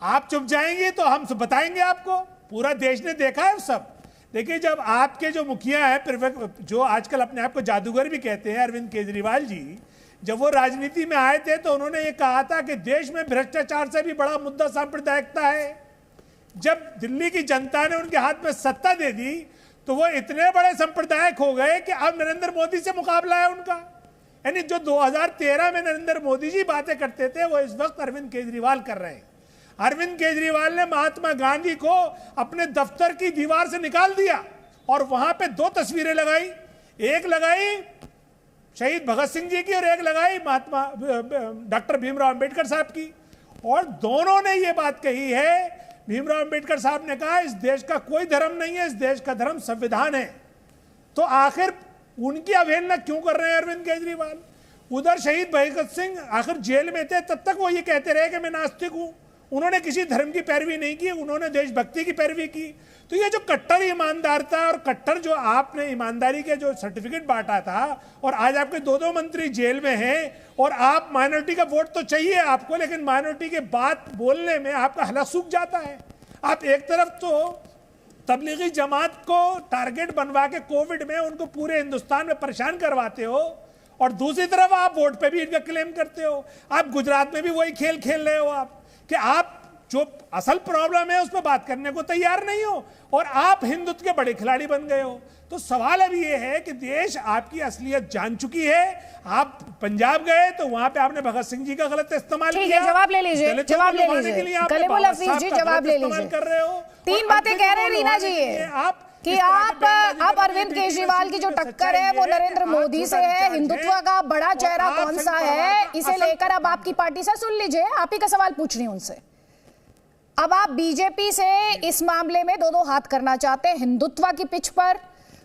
आप चुप जाएंगे तो हम बताएंगे आपको। पूरा देश ने देखा है सब। देखिए, जब आपके जो मुखिया है, जो आजकल अपने आप को जादूगर भी कहते हैं, अरविंद केजरीवाल जी, जब वो राजनीति में आए थे तो उन्होंने ये कहा था कि देश में भ्रष्टाचार से भी बड़ा मुद्दा सांप्रदायिकता है। जब दिल्ली की जनता ने उनके हाथ में सत्ता दे दी तो वो इतने बड़े सांप्रदायिक हो गए कि अब नरेंद्र मोदी से मुकाबला है उनका। यानी जो 2013 में नरेंद्र मोदी जी बातें करते थे वो इस वक्त अरविंद केजरीवाल कर रहे हैं। अरविंद केजरीवाल ने महात्मा गांधी को अपने दफ्तर की दीवार से निकाल दिया और वहां पे 2 तस्वीरें लगाई, एक लगाई शहीद भगत सिंह जी की और एक लगाई महात्मा डॉक्टर भीमराव अंबेडकर साहब की। और दोनों ने ये बात कही है, भीमराव अंबेडकर साहब ने कहा इस देश का कोई धर्म नहीं है, इस देश का धर्म संविधान है। तो आखिर उनकी अवहेलना क्यों कर रहे हैं अरविंद केजरीवाल? उधर शहीद भगत सिंह आखिर जेल में थे, तब तक वो ये कहते रहे कि मैं नास्तिक हूं। उन्होंने किसी धर्म की पैरवी नहीं की, उन्होंने देशभक्ति की पैरवी की। तो ये जो कट्टर ईमानदारता और कट्टर जो आपने ईमानदारी के जो सर्टिफिकेट बांटा था, और आज आपके 2 मंत्री जेल में हैं, और आप माइनॉरिटी का वोट तो चाहिए आपको, लेकिन माइनॉरिटी के बात बोलने में आपका हला सूख जाता है। आप एक तरफ तो तबलीगी जमात को टारगेट बनवा के कोविड में उनको पूरे हिंदुस्तान में परेशान करवाते हो, और दूसरी तरफ आप वोट पे भी इनका क्लेम करते हो। आप गुजरात में भी वही खेल खेल रहे हो आप, कि आप जो असल प्रॉब्लम है उस पर बात करने को तैयार नहीं हो, और आप हिंदुत्व के बड़े खिलाड़ी बन गए हो। तो सवाल अब ये है कि देश आपकी असलियत जान चुकी है। आप पंजाब गए तो वहां पे आपने भगत सिंह जी का गलत इस्तेमाल किया। जवाब ले लीजिए, जवाब ले लीजिए कलीमुल हफीज जी, जवाब ले लीजिए। कर रहे हो 3 बातें कह रहे हैं रीना जी कि आप अरविंद केजरीवाल की जो टक्कर है वो नरेंद्र मोदी से है। हिंदुत्व का बड़ा चेहरा कौन सा है, इसे लेकर अब आपकी पार्टी से सुन लीजिए। आप ही का सवाल पूछ रही हूं उनसे। अब आप बीजेपी से इस मामले में 2 हाथ करना चाहते हैं हिंदुत्व की पिच पर।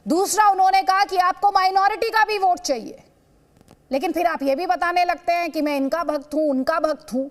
दूसरा, उन्होंने कहा कि आपको माइनॉरिटी का भी वोट चाहिए, लेकिन फिर आप ये भी बताने लगते हैं कि मैं इनका भक्त हूं, उनका भक्त हूं।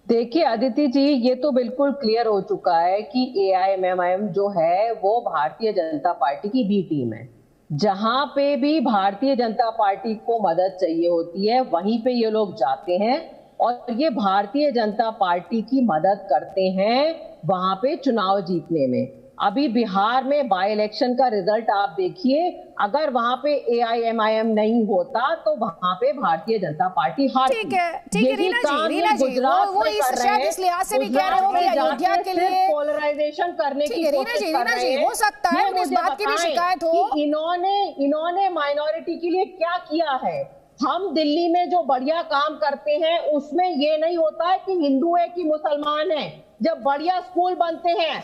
देखिए अदिति जी, ये तो बिल्कुल क्लियर हो चुका है कि एआईएमआईएम जो है वो भारतीय जनता पार्टी की बी टीम है। जहां पे भी भारतीय जनता पार्टी को मदद चाहिए होती है वहीं पे ये लोग जाते हैं और ये भारतीय जनता पार्टी की मदद करते हैं वहां पे चुनाव जीतने में। अभी बिहार में बाय इलेक्शन का रिजल्ट आप देखिए, अगर वहां पे एआईएमआईएम नहीं होता तो वहां पे भारतीय जनता पार्टी हारती। ठीक है रीना जी, वो इस लिहाज से भी कह रहे हो कि अयोध्या के लिए पोलराइजेशन करने की कोशिश कर रहे हैं। हो सकता है इस बात की भी शिकायत हो कि इन्होंने माइनॉरिटी के लिए क्या किया है। हम दिल्ली में जो बढ़िया काम करते हैं उसमें ये नहीं होता है कि हिंदू है कि मुसलमान है। जब बढ़िया स्कूल बनते हैं,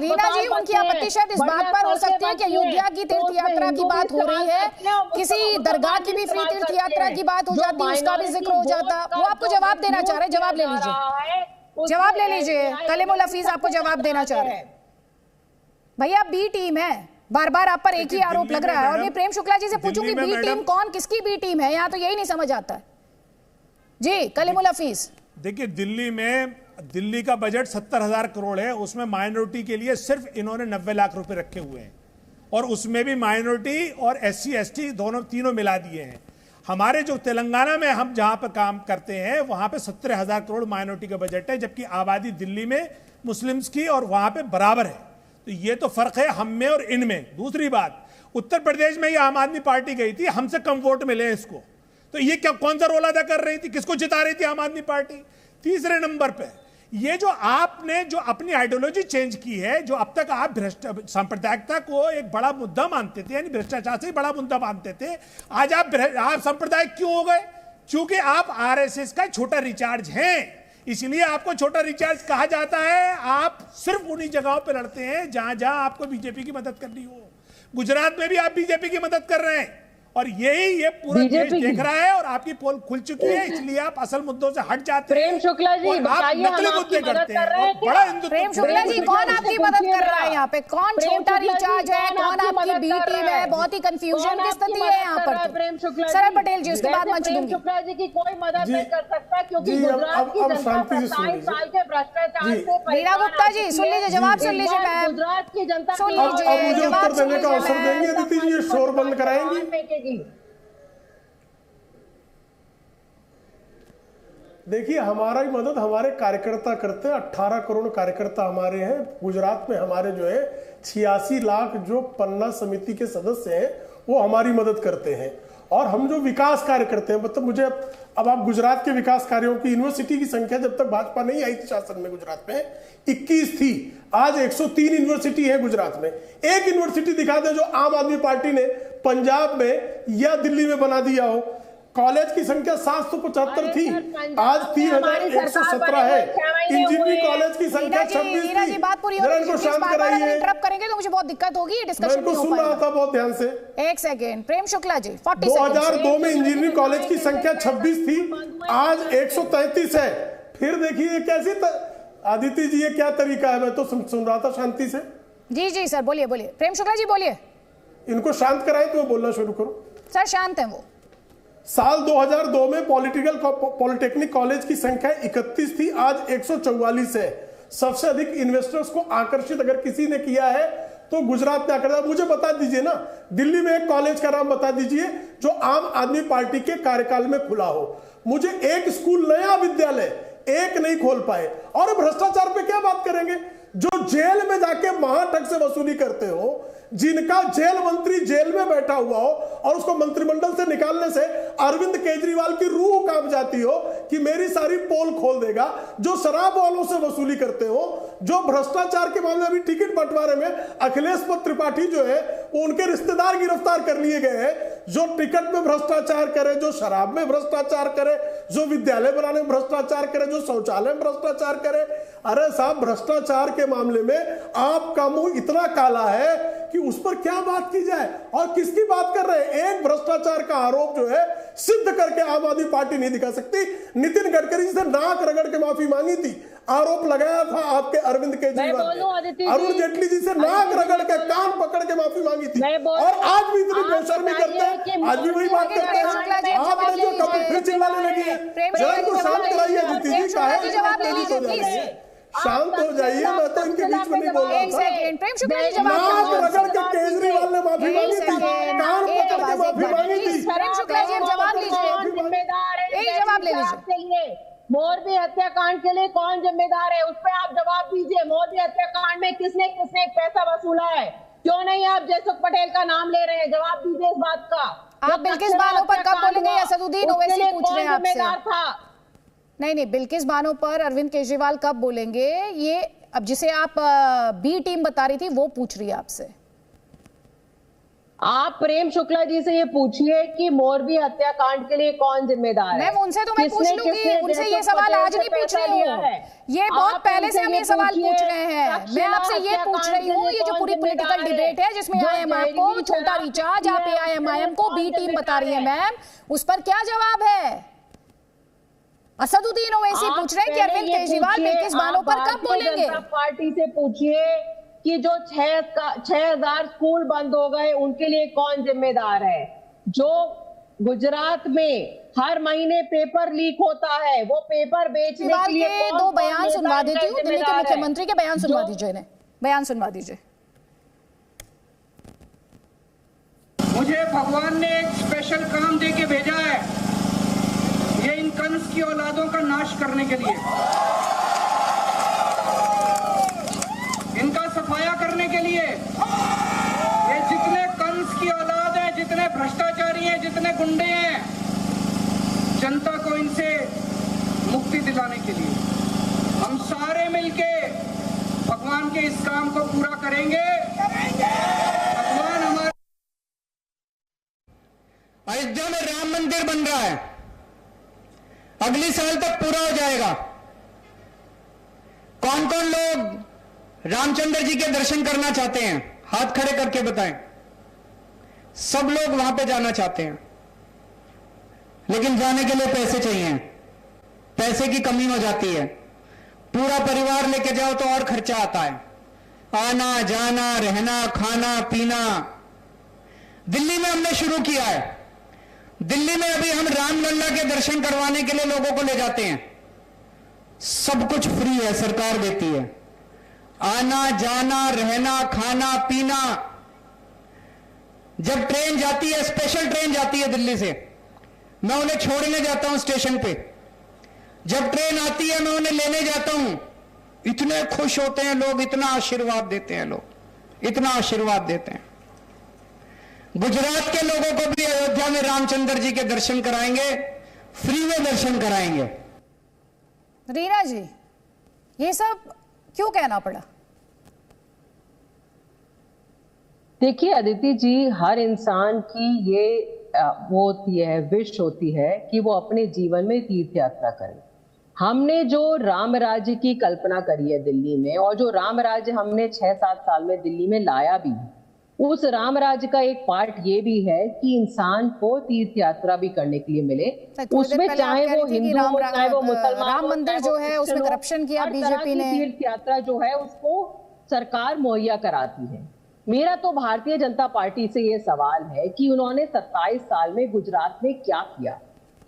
रीना जी उनकी आपत्ति शायद इस बात पर हो सकती है कि अयोध्या की तीर्थ यात्रा की बात हो रही है, किसी दरगाह की भी फ्री तीर्थ यात्रा की बात हो जाती है, उसका भी जिक्र हो जाता। वो आपको जवाब देना चाह रहे हैं, जवाब ले लीजिए, जवाब ले लीजिए। कलीमुल हफीज आपको जवाब देना चाह रहे हैं। भैया बी टीम है, बार बार आप पर एक ही आरोप लग रहा है। और मैं प्रेम शुक्ला जी से पूछूंगी बी टीम कौन, किसकी बी टीम है? यहाँ तो यही नहीं समझ आता है जी। कलीमुल हफीज, देखिए दिल्ली का बजट 70,000 करोड़ है, उसमें माइनॉरिटी के लिए सिर्फ इन्होंने 90 लाख रुपए रखे हुए हैं, और उसमें भी माइनॉरिटी और SC ST तीनों मिला दिए हैं। हमारे जो तेलंगाना में हम जहां पर काम करते हैं वहां पे 17,000 करोड़ माइनॉरिटी का बजट है, जबकि आबादी दिल्ली में मुस्लिम्स की और वहां पे बराबर है। तो ये तो फर्क है हम में और इनमें। दूसरी बात, उत्तर प्रदेश में ये आम आदमी पार्टी गई थी, हमसे कम वोट मिले इसको, तो ये क्या कौन सा रोल अदा कर रही थी, किसको जिता रही थी आम आदमी पार्टी। तीसरे नंबर पे ये जो आपने जो अपनी आइडियोलॉजी चेंज की है, जो अब तक आप सांप्रदायिकता को एक बड़ा मुद्दा मानते थे, यानी भ्रष्टाचार से बड़ा मुद्दा मानते थे, आज आप सांप्रदायिक क्यों हो गए? क्योंकि आप आरएसएस का छोटा रिचार्ज हैं, इसलिए आपको छोटा रिचार्ज कहा जाता है। आप सिर्फ उन्हीं जगहों पर लड़ते हैं जहां जहां आपको बीजेपी की मदद करनी हो। गुजरात में भी आप बीजेपी की मदद कर रहे हैं और ये पूरा देश देख रहा है और आपकी पोल खुल चुकी है, इसलिए आप असल मुद्दों से हट जाते हैं। प्रेम शुक्ला जी बताइए, हम आपकी मदद कर रहे हैं बड़ा हिंदुत्व। प्रेम शुक्ला जी कौन आपकी मदद कर रहा है यहाँ पे? कौन छोटा रिचार्ज है, कौन आपकी बी टीम है? बहुत ही कंफ्यूजन की स्थिति है यहाँ पर। प्रेम शुक्ला सरल पटेल जी, उसके बाद मंच दूंगी। प्रेम शुक्ला जी की कोई मदद नहीं कर सकता क्योंकि गुजरात की जनता 27 साल के भ्रष्टाचार से। मीरा गुप्ता जी सुन लीजिए, जवाब सुन लीजिए मैम। गुजरात की जनता सुन लीजिए, जवाब सुन लीजिए। अवसर देंगे अदिति जी, ये शोर बंद कराएंगी। देखिए, हमारा ही मदद हमारे कार्यकर्ता करते हैं। 18 करोड़ कार्यकर्ता हमारे हैं गुजरात में। हमारे जो है 86 लाख जो पन्ना समिति के सदस्य हैं वो हमारी मदद करते हैं। और हम जो विकास कार्य करते हैं, मतलब मुझे अब आप गुजरात के विकास कार्यों की, यूनिवर्सिटी की संख्या जब तक भाजपा नहीं आई थी शासन में गुजरात में 21 थी, आज 103 यूनिवर्सिटी है गुजरात में। एक यूनिवर्सिटी दिखा दे जो आम आदमी पार्टी ने पंजाब में या दिल्ली में बना दिया हो। कॉलेज की संख्या 775 थी, आज 3117 है। इंजीनियरिंग कॉलेज की संख्या 26 थी। बात पूरी इनको शांत कराइए। इंटरप्ट करेंगे तो मुझे बहुत दिक्कत होगी, डिस्कशन नहीं हो पाएगा। सुन रहा था बहुत ध्यान से। एक सेकेंड, प्रेम शुक्ला जी 40 2002 में इंजीनियरिंग कॉलेज की संख्या 26 थी, आज 133 है। फिर देखिए कैसी आदित्य जी, ये क्या तरीका है? मैं तो सुन रहा था शांति से। जी सर बोलिए बोलिए, प्रेम शुक्ला जी बोलिए। इनको शांत कराएं तो बोलना शुरू करो। सर शांत है वो। साल 2002 में पॉलिटेक्निक कॉलेज की संख्या 31 थी, आज 144 है। सबसे अधिक इन्वेस्टर्स को आकर्षित अगर किसी ने किया है तो गुजरात ने आकर। मुझे बता दीजिए ना, दिल्ली में एक कॉलेज का नाम बता दीजिए जो आम आदमी पार्टी के कार्यकाल में खुला हो। मुझे एक स्कूल, नया विद्यालय एक नहीं खोल पाए। और भ्रष्टाचार पे क्या बात करेंगे? जो जेल में जाके महाठग से वसूली करते हो, जिनका जेल मंत्री जेल में बैठा हुआ हो और उसको मंत्रिमंडल से निकालने से अरविंद केजरीवाल की रूह कांप जाती हो कि मेरी सारी पोल खोल देगा। जो शराब वालों से वसूली करते हो, जो भ्रष्टाचार के मामले में टिकट बंटवारे में अखिलेश त्रिपाठी जो है वो उनके रिश्तेदार गिरफ्तार कर लिए गए हैं। जो टिकट में भ्रष्टाचार करे, जो शराब में भ्रष्टाचार करे, जो विद्यालय बनाने में भ्रष्टाचार करे, जो शौचालय में भ्रष्टाचार करे। अरे साहब, भ्रष्टाचार के मामले में आपका मुंह इतना काला है कि उस पर क्या बात की जाए। और किसकी बात कर रहे हैं? एक भ्रष्टाचार का आरोप जो है सिद्ध करके आम आदमी पार्टी नहीं दिखा सकती। नितिन गडकरी से नाक रगड़ के माफी मांगी थी, आरोप लगाया था आपके अरविंद केजरीवाल ने। अरुण जेटली जी से नाक रगड़ के, कान पकड़ के माफी मांगी थी। और आज भी इतनी बेशर्मी करते हैं, आज भी वही बात करते हैं। आपने जो कभी फिर चिल्लाने लगी है, जरा इनको शांत कराइए। दीदी जी का है, शांत हो जाइए। मैं तो इनके बीच में नहीं बोल रहा था। नाक रगड़ के केजरीवाल ने माफी मांगी थी, कान पकड़ के माफी मांगी थी। जवाब लीजिए, एक जवाब ले लीजिए। मोरबी हत्याकांड के लिए कौन जिम्मेदार है, उस पर आप जवाब दीजिए। मोरबी हत्याकांड में किसने किसने पैसा वसूला है? क्यों नहीं आप जयसुख पटेल का नाम ले रहे हैं? जवाब दीजिए इस बात का। आप बिल्किस बानो पर कब बोलेंगे? असदुद्दीन ओवैसी पूछ रहे हैं आपसे। नहीं, बिल्किस बानो पर अरविंद केजरीवाल कब बोलेंगे? ये अब जिसे आप बी टीम बता रही थी वो पूछ रही है आपसे। आप प्रेम शुक्ला जी से ये पूछिए कि मोरबी हत्याकांड के लिए कौन जिम्मेदार है। मैम उनसे तो मैं पूछ लूंगी, उनसे ये सवाल आज नहीं पूछ रही हूँ, ये बहुत पहले से हम ये सवाल पूछ रहे हैं। मैं आपसे ये पूछ रही हूँ, ये जो पूरी पॉलिटिकल डिबेट है जिसमें आईएमआई को छोटा रिचार्ज, आप एआईएमआईएम को बी टीम बता रही है मैम, उस पर क्या जवाब है? असदुद्दीन ओवैसी पूछ रहे हैं कि अरविंद केजरीवाल बिल्किस बानो पर कब बोलेंगे? पार्टी से पूछिए कि जो 6000 स्कूल बंद हो गए उनके लिए कौन जिम्मेदार है? जो गुजरात में हर महीने पेपर लीक होता है, वो पेपर बेचने के लिए दो बयान सुनवा देती हूँ। दिल्ली के मुख्यमंत्री के बयान सुनवा दीजिए, इन्हें बयान सुनवा दीजिए। मुझे भगवान ने एक स्पेशल काम दे के भेजा है, ये इन कंस की औलादों का नाश करने के लिए, इनका सफाया करने के लिए के लिए हम सारे मिलके भगवान के इस काम को पूरा करेंगे। भगवान हमारे अयोध्या में राम मंदिर बन रहा है, अगले साल तक पूरा हो जाएगा। कौन कौन लोग रामचंद्र जी के दर्शन करना चाहते हैं, हाथ खड़े करके बताएं। सब लोग वहां पे जाना चाहते हैं, लेकिन जाने के लिए पैसे चाहिए, पैसे की कमी हो जाती है। पूरा परिवार लेके जाओ तो और खर्चा आता है, आना जाना रहना खाना पीना। दिल्ली में हमने शुरू किया है, दिल्ली में अभी हम रामलला के दर्शन करवाने के लिए लोगों को ले जाते हैं, सब कुछ फ्री है, सरकार देती है, आना जाना रहना खाना पीना। जब ट्रेन जाती है, स्पेशल ट्रेन जाती है दिल्ली से, मैं उन्हें छोड़ने जाता हूं स्टेशन पे, जब ट्रेन आती है मैं उन्हें लेने जाता हूं, इतने खुश होते हैं लोग, इतना आशीर्वाद देते हैं लोग, इतना आशीर्वाद देते हैं। गुजरात के लोगों को भी अयोध्या में रामचंद्र जी के दर्शन कराएंगे, फ्री में दर्शन कराएंगे। रीना जी, ये सब क्यों कहना पड़ा? देखिए अदिति जी, हर इंसान की ये वो होती है, विश होती है कि वो अपने जीवन में तीर्थ यात्रा करे। हमने जो राम राज्य की कल्पना करी है दिल्ली में, और जो राम राज्य हमने 6-7 साल में दिल्ली में लाया भी, उस राम राज्य का एक पार्ट ये भी है कि इंसान को तीर्थ यात्रा भी करने के लिए मिले। उसमें चाहे वो हिंदू हो चाहे वो मुसलमान, राम मंदिर जो है उसमें करप्शन किया बीजेपी ने। तीर्थ यात्रा जो है उसको सरकार मुहैया कराती है। मेरा तो भारतीय जनता पार्टी से ये सवाल है कि उन्होंने 27 साल में गुजरात में क्या किया,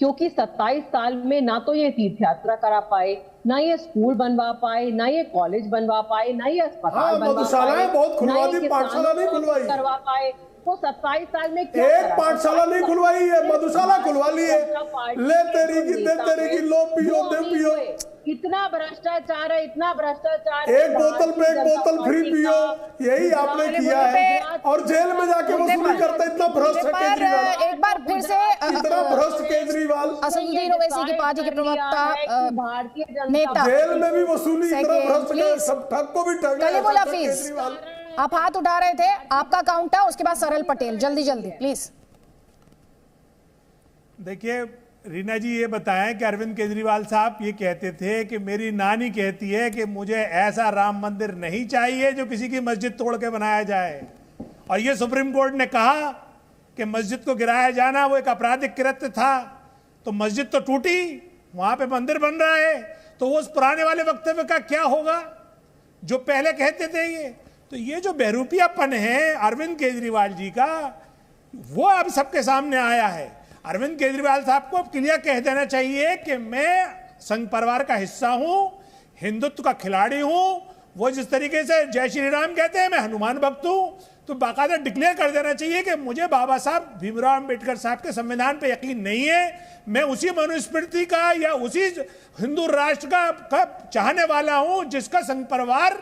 क्योंकि 27 साल में ना तो ये तीर्थ यात्रा करा पाए, ना ये स्कूल बनवा पाए, ना ये कॉलेज बनवा पाए, ना ये अस्पताल बनवा पाए, बहुत खुलवा दी, पाठशाला नहीं खुलवाई करवा पाए। तो 27 साल में क्या एक पाठशाला नहीं खुलवाई है, मधुशाला खुलवा ली है। ले तेरी की दे तेरी की, लो पियो दे पियो। इतना भ्रष्टाचार है, इतना भ्रष्टाचार। एक बोतल पे एक बोतल फ्री पियो, यही आपने किया है। और जेल में जाके वसूली करता, इतना भ्रष्ट है केजरीवाल। एक बार फिर से इतना भ्रष्ट केजरीवाल। असदुद्दीन ओवैसी की पार्टी के प्रवक्ता भारतीय नेता, जेल में भी वसूली, इतना भ्रष्ट है, सब ठग को भी ठग कलीमुल्ला हाफिज, आप हाथ उठा रहे थे, आपका काउंट है, उसके बाद सरल पटेल, जल्दी जल्दी प्लीज। देखिए रीना जी, ये बताएं कि अरविंद केजरीवाल साहब ये कहते थे कि मेरी नानी कहती है कि मुझे ऐसा राम मंदिर नहीं चाहिए जो किसी की मस्जिद तोड़ के बनाया जाए, और ये सुप्रीम कोर्ट ने कहा कि मस्जिद को गिराया जाना वो एक आपराधिक कृत्य था। तो मस्जिद तो टूटी, वहां पे मंदिर बन रहा है, तो वो उस पुराने वाले वक्तव्य का क्या होगा जो पहले कहते थे ये? तो ये जो बहरूपियापन है अरविंद केजरीवाल जी का, वो अब सबके सामने आया है। अरविंद केजरीवाल साहब को अब क्लियर कह देना चाहिए कि मैं संघ परिवार का हिस्सा हूं, हिंदुत्व का खिलाड़ी हूं। वो जिस तरीके से जय श्री राम कहते हैं, मैं हनुमान भक्त हूं, तो बाकायदा डिक्लेयर कर देना चाहिए कि मुझे बाबा साहब भीमराव अंबेडकर साहब के संविधान पे यकीन नहीं है, मैं उसी मनुस्मृति का या उसी हिंदू राष्ट्र का चाहने वाला हूं जिसका संघ परिवार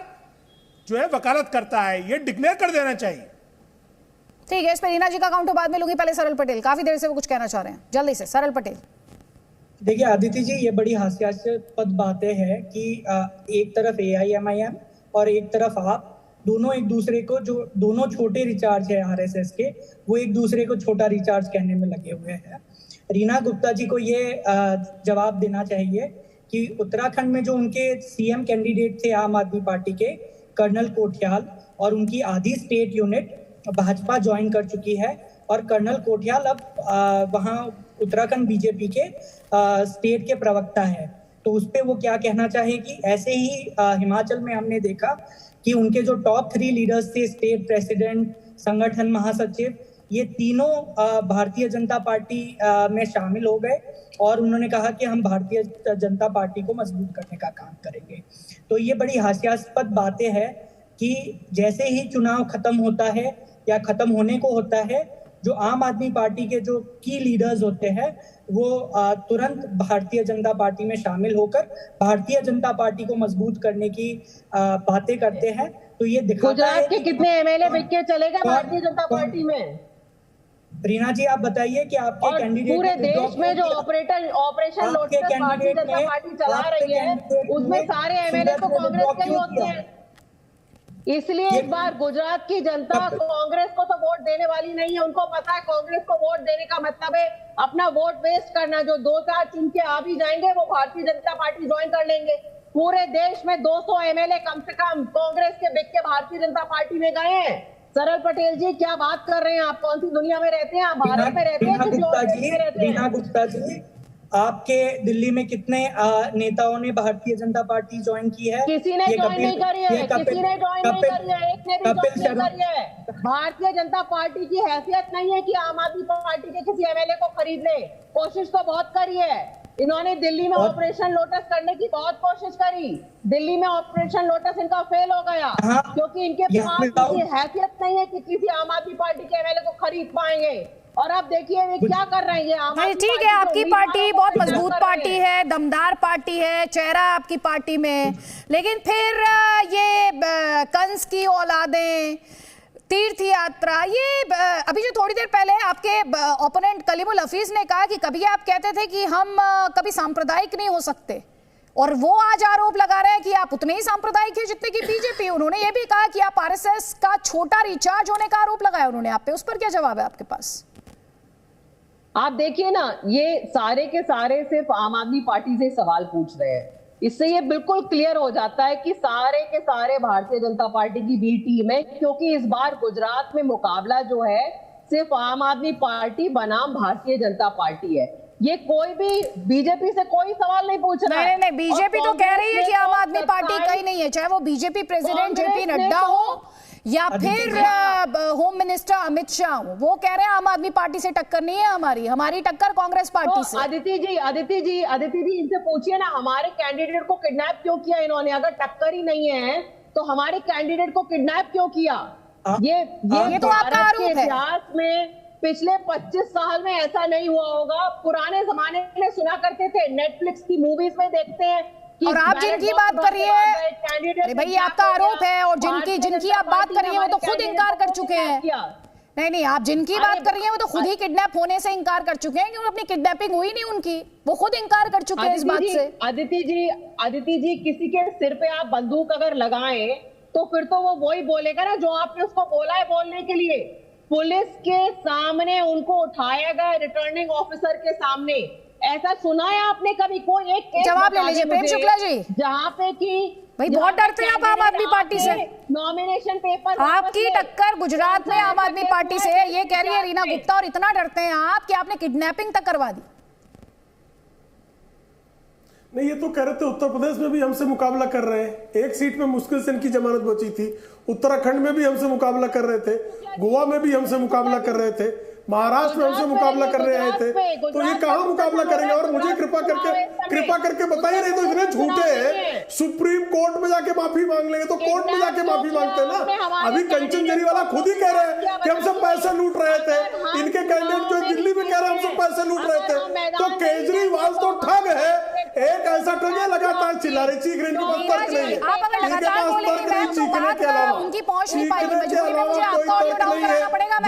जो है वकालत करता है। ये डिक्लेयर कर देना चाहिए। ठीक है, इस पर रीना जी का काउंटर बाद में लूंगी, पहले सरल पटेल, काफी देर से वो कुछ कहना चाह रहे हैं, जल्दी से सरल पटेल। देखिए आदित्य जी, ये बड़ी हास्यास्पद बातें हैं कि एक तरफ AIMIM और एक तरफ आप दोनों एक दूसरे को, जो दोनों छोटे रिचार्ज है RSS के, वो एक दूसरे को छोटा रिचार्ज कहने में लगे हुए हैं। रीना गुप्ता जी को ये जवाब देना चाहिए कि उत्तराखंड में जो उनके CM कैंडिडेट थे आम आदमी पार्टी के, कर्नल कोठियाल, और उनकी आधी स्टेट यूनिट भाजपा ज्वाइन कर चुकी है, और कर्नल कोठियाल अब वहाँ उत्तराखंड बीजेपी के स्टेट के प्रवक्ता है। तो उस पर वो क्या कहना चाहेगी? ऐसे ही हिमाचल में हमने देखा कि उनके जो टॉप 3 लीडर्स थे, स्टेट प्रेसिडेंट, संगठन महासचिव, ये तीनों भारतीय जनता पार्टी में शामिल हो गए, और उन्होंने कहा कि हम भारतीय जनता पार्टी को मजबूत करने का काम करेंगे। तो ये बड़ी हास्यास्पद बातें हैं कि जैसे ही चुनाव खत्म होता है या खत्म होने को होता है, जो आम आदमी पार्टी के जो की लीडर्स होते हैं वो तुरंत भारतीय जनता पार्टी में शामिल होकर भारतीय जनता पार्टी को मजबूत करने की बातें करते हैं। तो ये दिखाता है गुजरात के कितने MLA बिक के चलेगा भारतीय जनता पार्टी में? रीना जी, आप बताइए कि आपके कैंडिडेट पूरे देश में जो operation lotus Bharatiya Janata party चला रही है उसमें सारे एमएलए तो कांग्रेस के ही होते हैं। इसलिए इस बार गुजरात की जनता कांग्रेस को तो वोट देने वाली नहीं है। उनको पता है कांग्रेस को वोट देने का मतलब है अपना वोट वेस्ट करना। जो 2-4 चुन के आ भी जाएंगे वो भारतीय जनता पार्टी ज्वाइन कर लेंगे। पूरे देश में 200 एमएलए कम से कम कांग्रेस के बिक के भारतीय जनता पार्टी में गए हैं। सरल पटेल जी, क्या बात कर रहे हैं आप? कौन सी दुनिया में रहते हैं आप? भारत में रहते हैं? रीना गुप्ता जी, आपके दिल्ली में कितने नेताओं ने भारतीय जनता पार्टी ज्वाइन की है? किसी ने ज्वाइन नहीं करी है, किसी ने ज्वाइन नहीं करी है, एक ने भी ज्वाइन नहीं करी है। भारतीय जनता पार्टी की हैसियत नहीं है कि आम आदमी पार्टी के किसी एमएलए को खरीद ले। कोशिश तो बहुत करी है इन्होंने। दिल्ली में ऑपरेशन लोटस करने की बहुत कोशिश करी। दिल्ली में ऑपरेशन लोटस इनका फेल हो गया क्योंकि इनके पास किसी हैसियत नहीं है कि किसी आम आदमी पार्टी के एमएलए को खरीद पाएंगे। और अब देखिए वे क्या कर रहे हैं। ठीक है, आपकी पार्टी बहुत मजबूत पार्टी है, दमदार पार्टी है, चेहरा आपकी पार्टी में, लेकिन फिर ये कंस की औलादें, तीर्थ यात्रा, ये अभी जो थोड़ी देर पहले आपके ओपोनेंट कलीमुल हफीज ने कहा कि कभी आप कहते थे कि हम कभी सांप्रदायिक नहीं हो सकते, और वो आज आरोप लगा रहे हैं कि आप उतने ही सांप्रदायिक हैं जितने की बीजेपी। उन्होंने ये भी कहा कि आप आरएसएस का छोटा रिचार्ज होने का आरोप लगाया उन्होंने आप पे। उस पर क्या जवाब है आपके पास? आप देखिए ना, ये सारे के सारे सिर्फ आम आदमी पार्टी से सवाल पूछ रहे हैं। इससे ये बिल्कुल क्लियर हो जाता है कि सारे के सारे भारतीय जनता पार्टी की बी टीम है, क्योंकि इस बार गुजरात में मुकाबला जो है सिर्फ आम आदमी पार्टी बनाम भारतीय जनता पार्टी है। ये कोई भी बीजेपी से कोई सवाल नहीं पूछ रहा है। नहीं, बीजेपी तो कह रही है कि आम आदमी पार्टी कहीं नहीं है, चाहे वो बीजेपी प्रेसिडेंट जेपी नड्डा हो या फिर होम मिनिस्टर अमित शाह हो। वो कह रहे हैं आम आदमी पार्टी से टक्कर नहीं है हमारी टक्कर कांग्रेस पार्टी से। अदिति जी इनसे पूछिए ना, हमारे कैंडिडेट को किडनैप क्यों किया इन्होंने? अगर टक्कर ही नहीं है तो हमारे कैंडिडेट को किडनैप क्यों किया? ये तो आपका आरोप है। इतिहास में पिछले 25 साल में ऐसा नहीं हुआ होगा। पुराने जमाने में सुना करते थे, नेटफ्लिक्स की मूवीज में देखते हैं। और आप जिनकी बात कर रही है, भाई आपका आरोप है, और जिनकी आप बात कर रही है वो तो खुद इनकार कर चुके हैं। नहीं, आप जिनकी बात कर रही हैं वो तो खुद ही किडनैप होने से इनकार कर चुके हैं, क्योंकि अपनी किडनैपिंग हुई नहीं उनकी, वो खुद इनकार कर चुके हैं इस बात से। अदिति जी, किसी के सिर पे आप बंदूक अगर लगाएं तो फिर तो वो वही बोलेगा ना जो आपने उसको बोला है बोलने के लिए। पुलिस के सामने उनको उठाया गया, रिटर्निंग ऑफिसर के सामने। ऐसा सुना है आपने कभी? कोई एक जवाब ले लीजिए प्रेम शुक्ला जी, जहाँ पे कि भाई बहुत डरते हैं आप आम आदमी पार्टी से। नॉमिनेशन पेपर आपकी टक्कर गुजरात में आम आदमी पार्टी से है, ये कह रही है रीना गुप्ता, और इतना डरते हैं आप कि आपने किडनैपिंग तक करवा दी। नहीं, ये तो कह रहे थे उत्तर प्रदेश में भी हमसे मुकाबला कर रहे हैं, एक सीट में मुश्किल से इनकी जमानत बची थी, उत्तराखंड में भी हमसे मुकाबला कर रहे थे, गोवा में भी हमसे मुकाबला कर रहे थे, महाराष्ट्र में हमसे मुकाबला करने आए थे, तो ये कहां मुकाबला करेंगे? और मुझे कृपा करके बताइए, नहीं तो इतने झूठे हैं, सुप्रीम कोर्ट में जाके माफी मांग लेंगे तो कोर्ट में जाके माफी मांगते हैं ना। अभी कंचन जरीवाला खुद ही कह रहे हैं कि हमसे पैसे लूट रहे थे, इनके कैंडिडेट जो दिल्ली में कह रहे हैं हमसे पैसे लूट रहे थे, तो केजरीवाल तो ठग है, एक ऐसा ठग है लगातार चिल्ला रहे, चीख रहे, इनके पास तर्क नहीं है, इनके पास तर्क नहीं चीखने के अलावा, उनकी पहुंच नहीं पाएगी, चीखने के अलावा कोई तर्क नहीं है।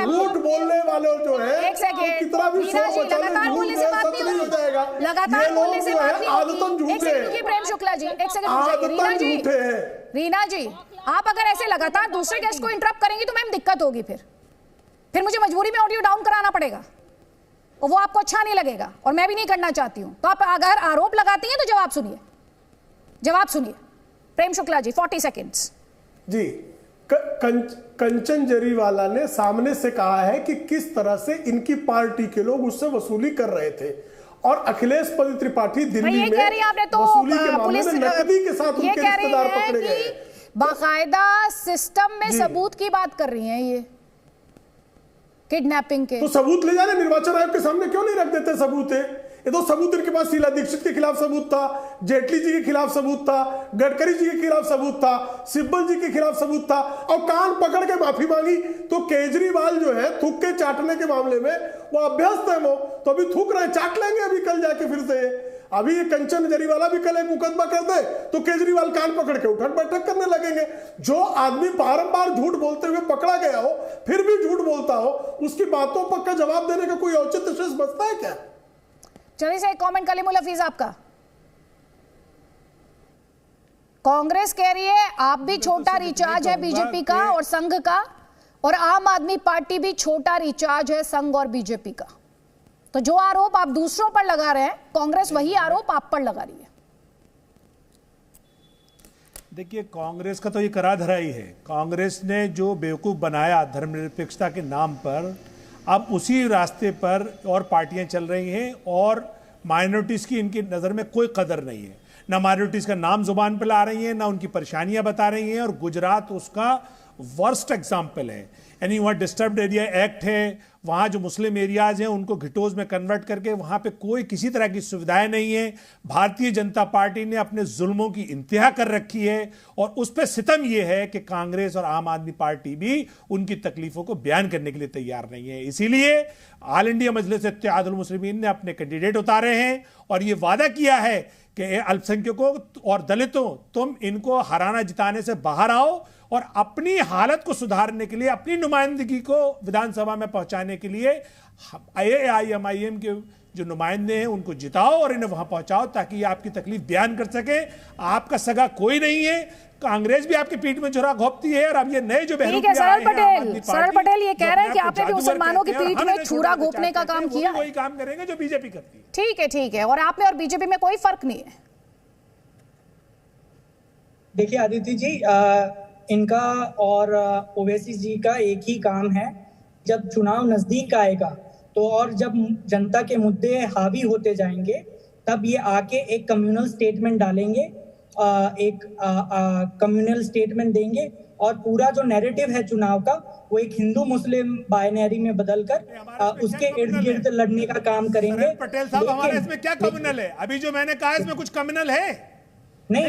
झूठ बोलने वाले जो है, एक सेकंड, कितना भी लगातार बोलने से बात नहीं होती, लगातार बोलने से बात नहीं होती। एक सेकंड रुकिए प्रेम शुक्ला जी, एक सेकंड। रीना जी, आप अगर ऐसे लगातार दूसरे गेस्ट को इंटरप्ट करेंगी तो मैम दिक्कत होगी, फिर मुझे मजबूरी में ऑडियो डाउन कराना पड़ेगा और वो आपको अच्छा नहीं लगेगा, और मैं भी नहीं करना चाहती हूं। तो आप अगर आरोप लगाती हैं तो जवाब सुनिए। प्रेम शुक्ला जी 40 सेकेंड्स जी। कंचन जरीवाला ने सामने से कहा है कि किस तरह से इनकी पार्टी के लोग उससे वसूली कर रहे थे, और अखिलेश पद त्रिपाठी दिल्ली में वसूली के मामले में नकदी के साथ उनके रिश्तेदार पकड़े गए। बाकायदा सिस्टम में सबूत की बात कर रही हैं ये किडनैपिंग के। तो सबूत ले जाने, निर्वाचन आयोग के सामने क्यों नहीं रख देते सबूत? है ये तो सबूत इनके पास शीला दीक्षित के खिलाफ सबूत था, जेटली जी के खिलाफ सबूत था, गडकरी जी के खिलाफ सबूत था, सिब्बल जी के खिलाफ सबूत था, और कान पकड़ के माफी मांगी। तो केजरीवाल जो है थूक के चाटने के मामले में वो अभ्यस्त है, वो तो अभी थूक रहे, चाट लेंगे अभी कल जाके फिर से। अभी ये कंचन जरीवाला भी कल एक मुकदमा कर दे तो केजरीवाल कान पकड़ के उठक बैठक करने लगेंगे। जो आदमी बारंबार झूठ बोलते हुए पकड़ा गया हो फिर भी झूठ बोलता हो, उसकी बातों पर का जवाब देने का कोई औचित्य शेष बचता है क्या? चलिए से एक कमेंट कलीमुल हफीज आपका। कांग्रेस कह रही है आप भी छोटा रिचार्ज है बीजेपी का और संघ का, और आम आदमी पार्टी भी छोटा रिचार्ज है संघ और बीजेपी का। तो जो आरोप आप दूसरों पर लगा रहे हैं, कांग्रेस वही आरोप आप पर लगा रही है। देखिए, कांग्रेस का तो ये करा धरा ही है। कांग्रेस ने जो बेवकूफ बनाया धर्मनिरपेक्षता के नाम पर, अब उसी रास्ते पर और पार्टियां चल रही हैं और माइनॉरिटीज की इनकी नजर में कोई कदर नहीं है। ना माइनॉरिटीज का नाम जुबान पर ला रही हैं, ना उनकी परेशानियां बता रही हैं, और गुजरात उसका वर्स्ट एग्जाम्पल है। यानी वहाँ डिस्टर्ब्ड एरिया एक्ट है, वहाँ जो मुस्लिम एरियाज हैं उनको घिटोज में कन्वर्ट करके वहाँ पे कोई किसी तरह की सुविधाएं नहीं है। भारतीय जनता पार्टी ने अपने जुल्मों की इंतहा कर रखी है, और उस पर सितम यह है कि कांग्रेस और आम आदमी पार्टी भी उनकी तकलीफों को बयान करने के लिए तैयार नहीं है। इसीलिए ऑल इंडिया मजलिस इत्तेहादुल मुस्लिमीन ने अपने कैंडिडेट उतारे हैं और ये वादा किया है कि अल्पसंख्यकों और दलितों, तुम इनको हराना जिताने से बाहर आओ और अपनी हालत को सुधारने के लिए, अपनी नुमाइंदगी को विधानसभा में पहुंचाने के लिए AIMIM के जो नुमाइंदे हैं उनको जिताओ और इन्हें वहां पहुंचाओ ताकि ये आपकी तकलीफ बयान कर सके। आपका सगा कोई नहीं है, कांग्रेस भी आपकी पीठ में छुरा घोंपती है, और अब ये नए जो ठीक है, सरल पटेल ये कह रहे हैं कि आपने भी मुसलमानों की पीठ में छुरा घोंपने का काम किया, वही काम करेंगे जो बीजेपी करती है। ठीक है, और आप में और बीजेपी में कोई फर्क नहीं है। देखिए आदित्य जी, इनका और ओवैसी जी का एक ही काम है, जब चुनाव नजदीक आएगा तो और जब जनता के मुद्दे हावी होते जाएंगे तब ये आके एक कम्युनल स्टेटमेंट डालेंगे, एक कम्युनल स्टेटमेंट देंगे, और पूरा जो नैरेटिव है चुनाव का वो एक हिंदू मुस्लिम बाइनरी में बदलकर उसके इर्द गिर्द लड़ने का काम करेंगे। पटेल साहब, हमारे इसमें क्या कम्युनल है? अभी जो मैंने कहा इसमें कुछ कम्युनल है? नहीं,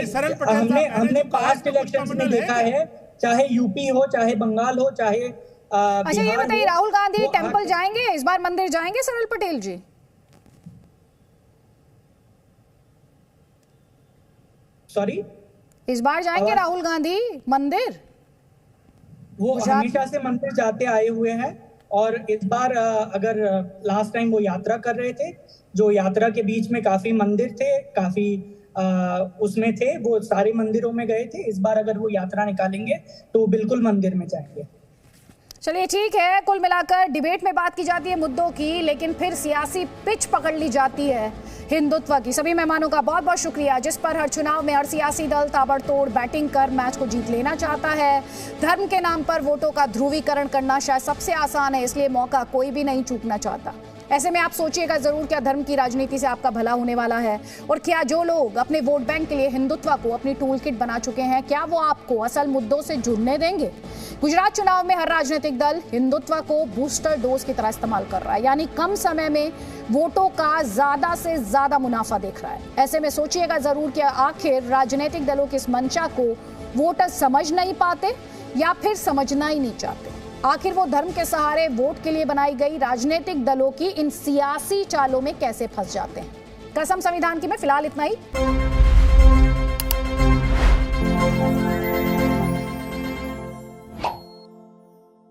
हमने पास्ट इलेक्शंस में देखा है, चाहे यूपी हो, चाहे बंगाल हो, चाहे अच्छा ये बताइए, राहुल गांधी टेंपल जाएंगे इस बार, मंदिर जाएंगे सरल पटेल जी? सॉरी, इस बार जाएंगे राहुल गांधी मंदिर? वो हमेशा से मंदिर जाते आए हुए हैं, और इस बार अगर लास्ट टाइम वो यात्रा कर रहे थे, जो यात्रा के बीच में काफी मंदिर थे, काफी उसमें थे, वो सारे मंदिरों में गए थे। इस बार अगर वो यात्रा निकालेंगे तो वो बिल्कुल मंदिर में जाएंगे। चलिए ठीक है, कुल मिलाकर डिबेट में बात की जाती है मुद्दों की, लेकिन फिर सियासी पिच पकड़ ली जाती है हिंदुत्व की। सभी मेहमानों का बहुत बहुत शुक्रिया, जिस पर हर चुनाव में हर सियासी दल ताबड़तोड़ बैटिंग कर मैच को जीत लेना चाहता है। धर्म के नाम पर वोटों का ध्रुवीकरण करना शायद सबसे आसान है, इसलिए मौका कोई भी नहीं चूकना चाहता। ऐसे में आप सोचिएगा जरूर, क्या धर्म की राजनीति से आपका भला होने वाला है? और क्या जो लोग अपने वोट बैंक के लिए हिंदुत्व को अपनी टूल किट बना चुके हैं, क्या वो आपको असल मुद्दों से जुड़ने देंगे? गुजरात चुनाव में हर राजनीतिक दल हिंदुत्व को बूस्टर डोज की तरह इस्तेमाल कर रहा है, यानी कम समय में वोटों का ज्यादा से ज्यादा मुनाफा देख रहा है। ऐसे में सोचिएगा जरूर कि आखिर राजनीतिक दलों की इस मंशा को वोटर समझ नहीं पाते या फिर समझना ही नहीं चाहते। आखिर वो धर्म के सहारे वोट के लिए बनाई गई राजनीतिक दलों की इन सियासी चालों में कैसे फंस जाते हैं। कसम संविधान की में फिलहाल इतना ही।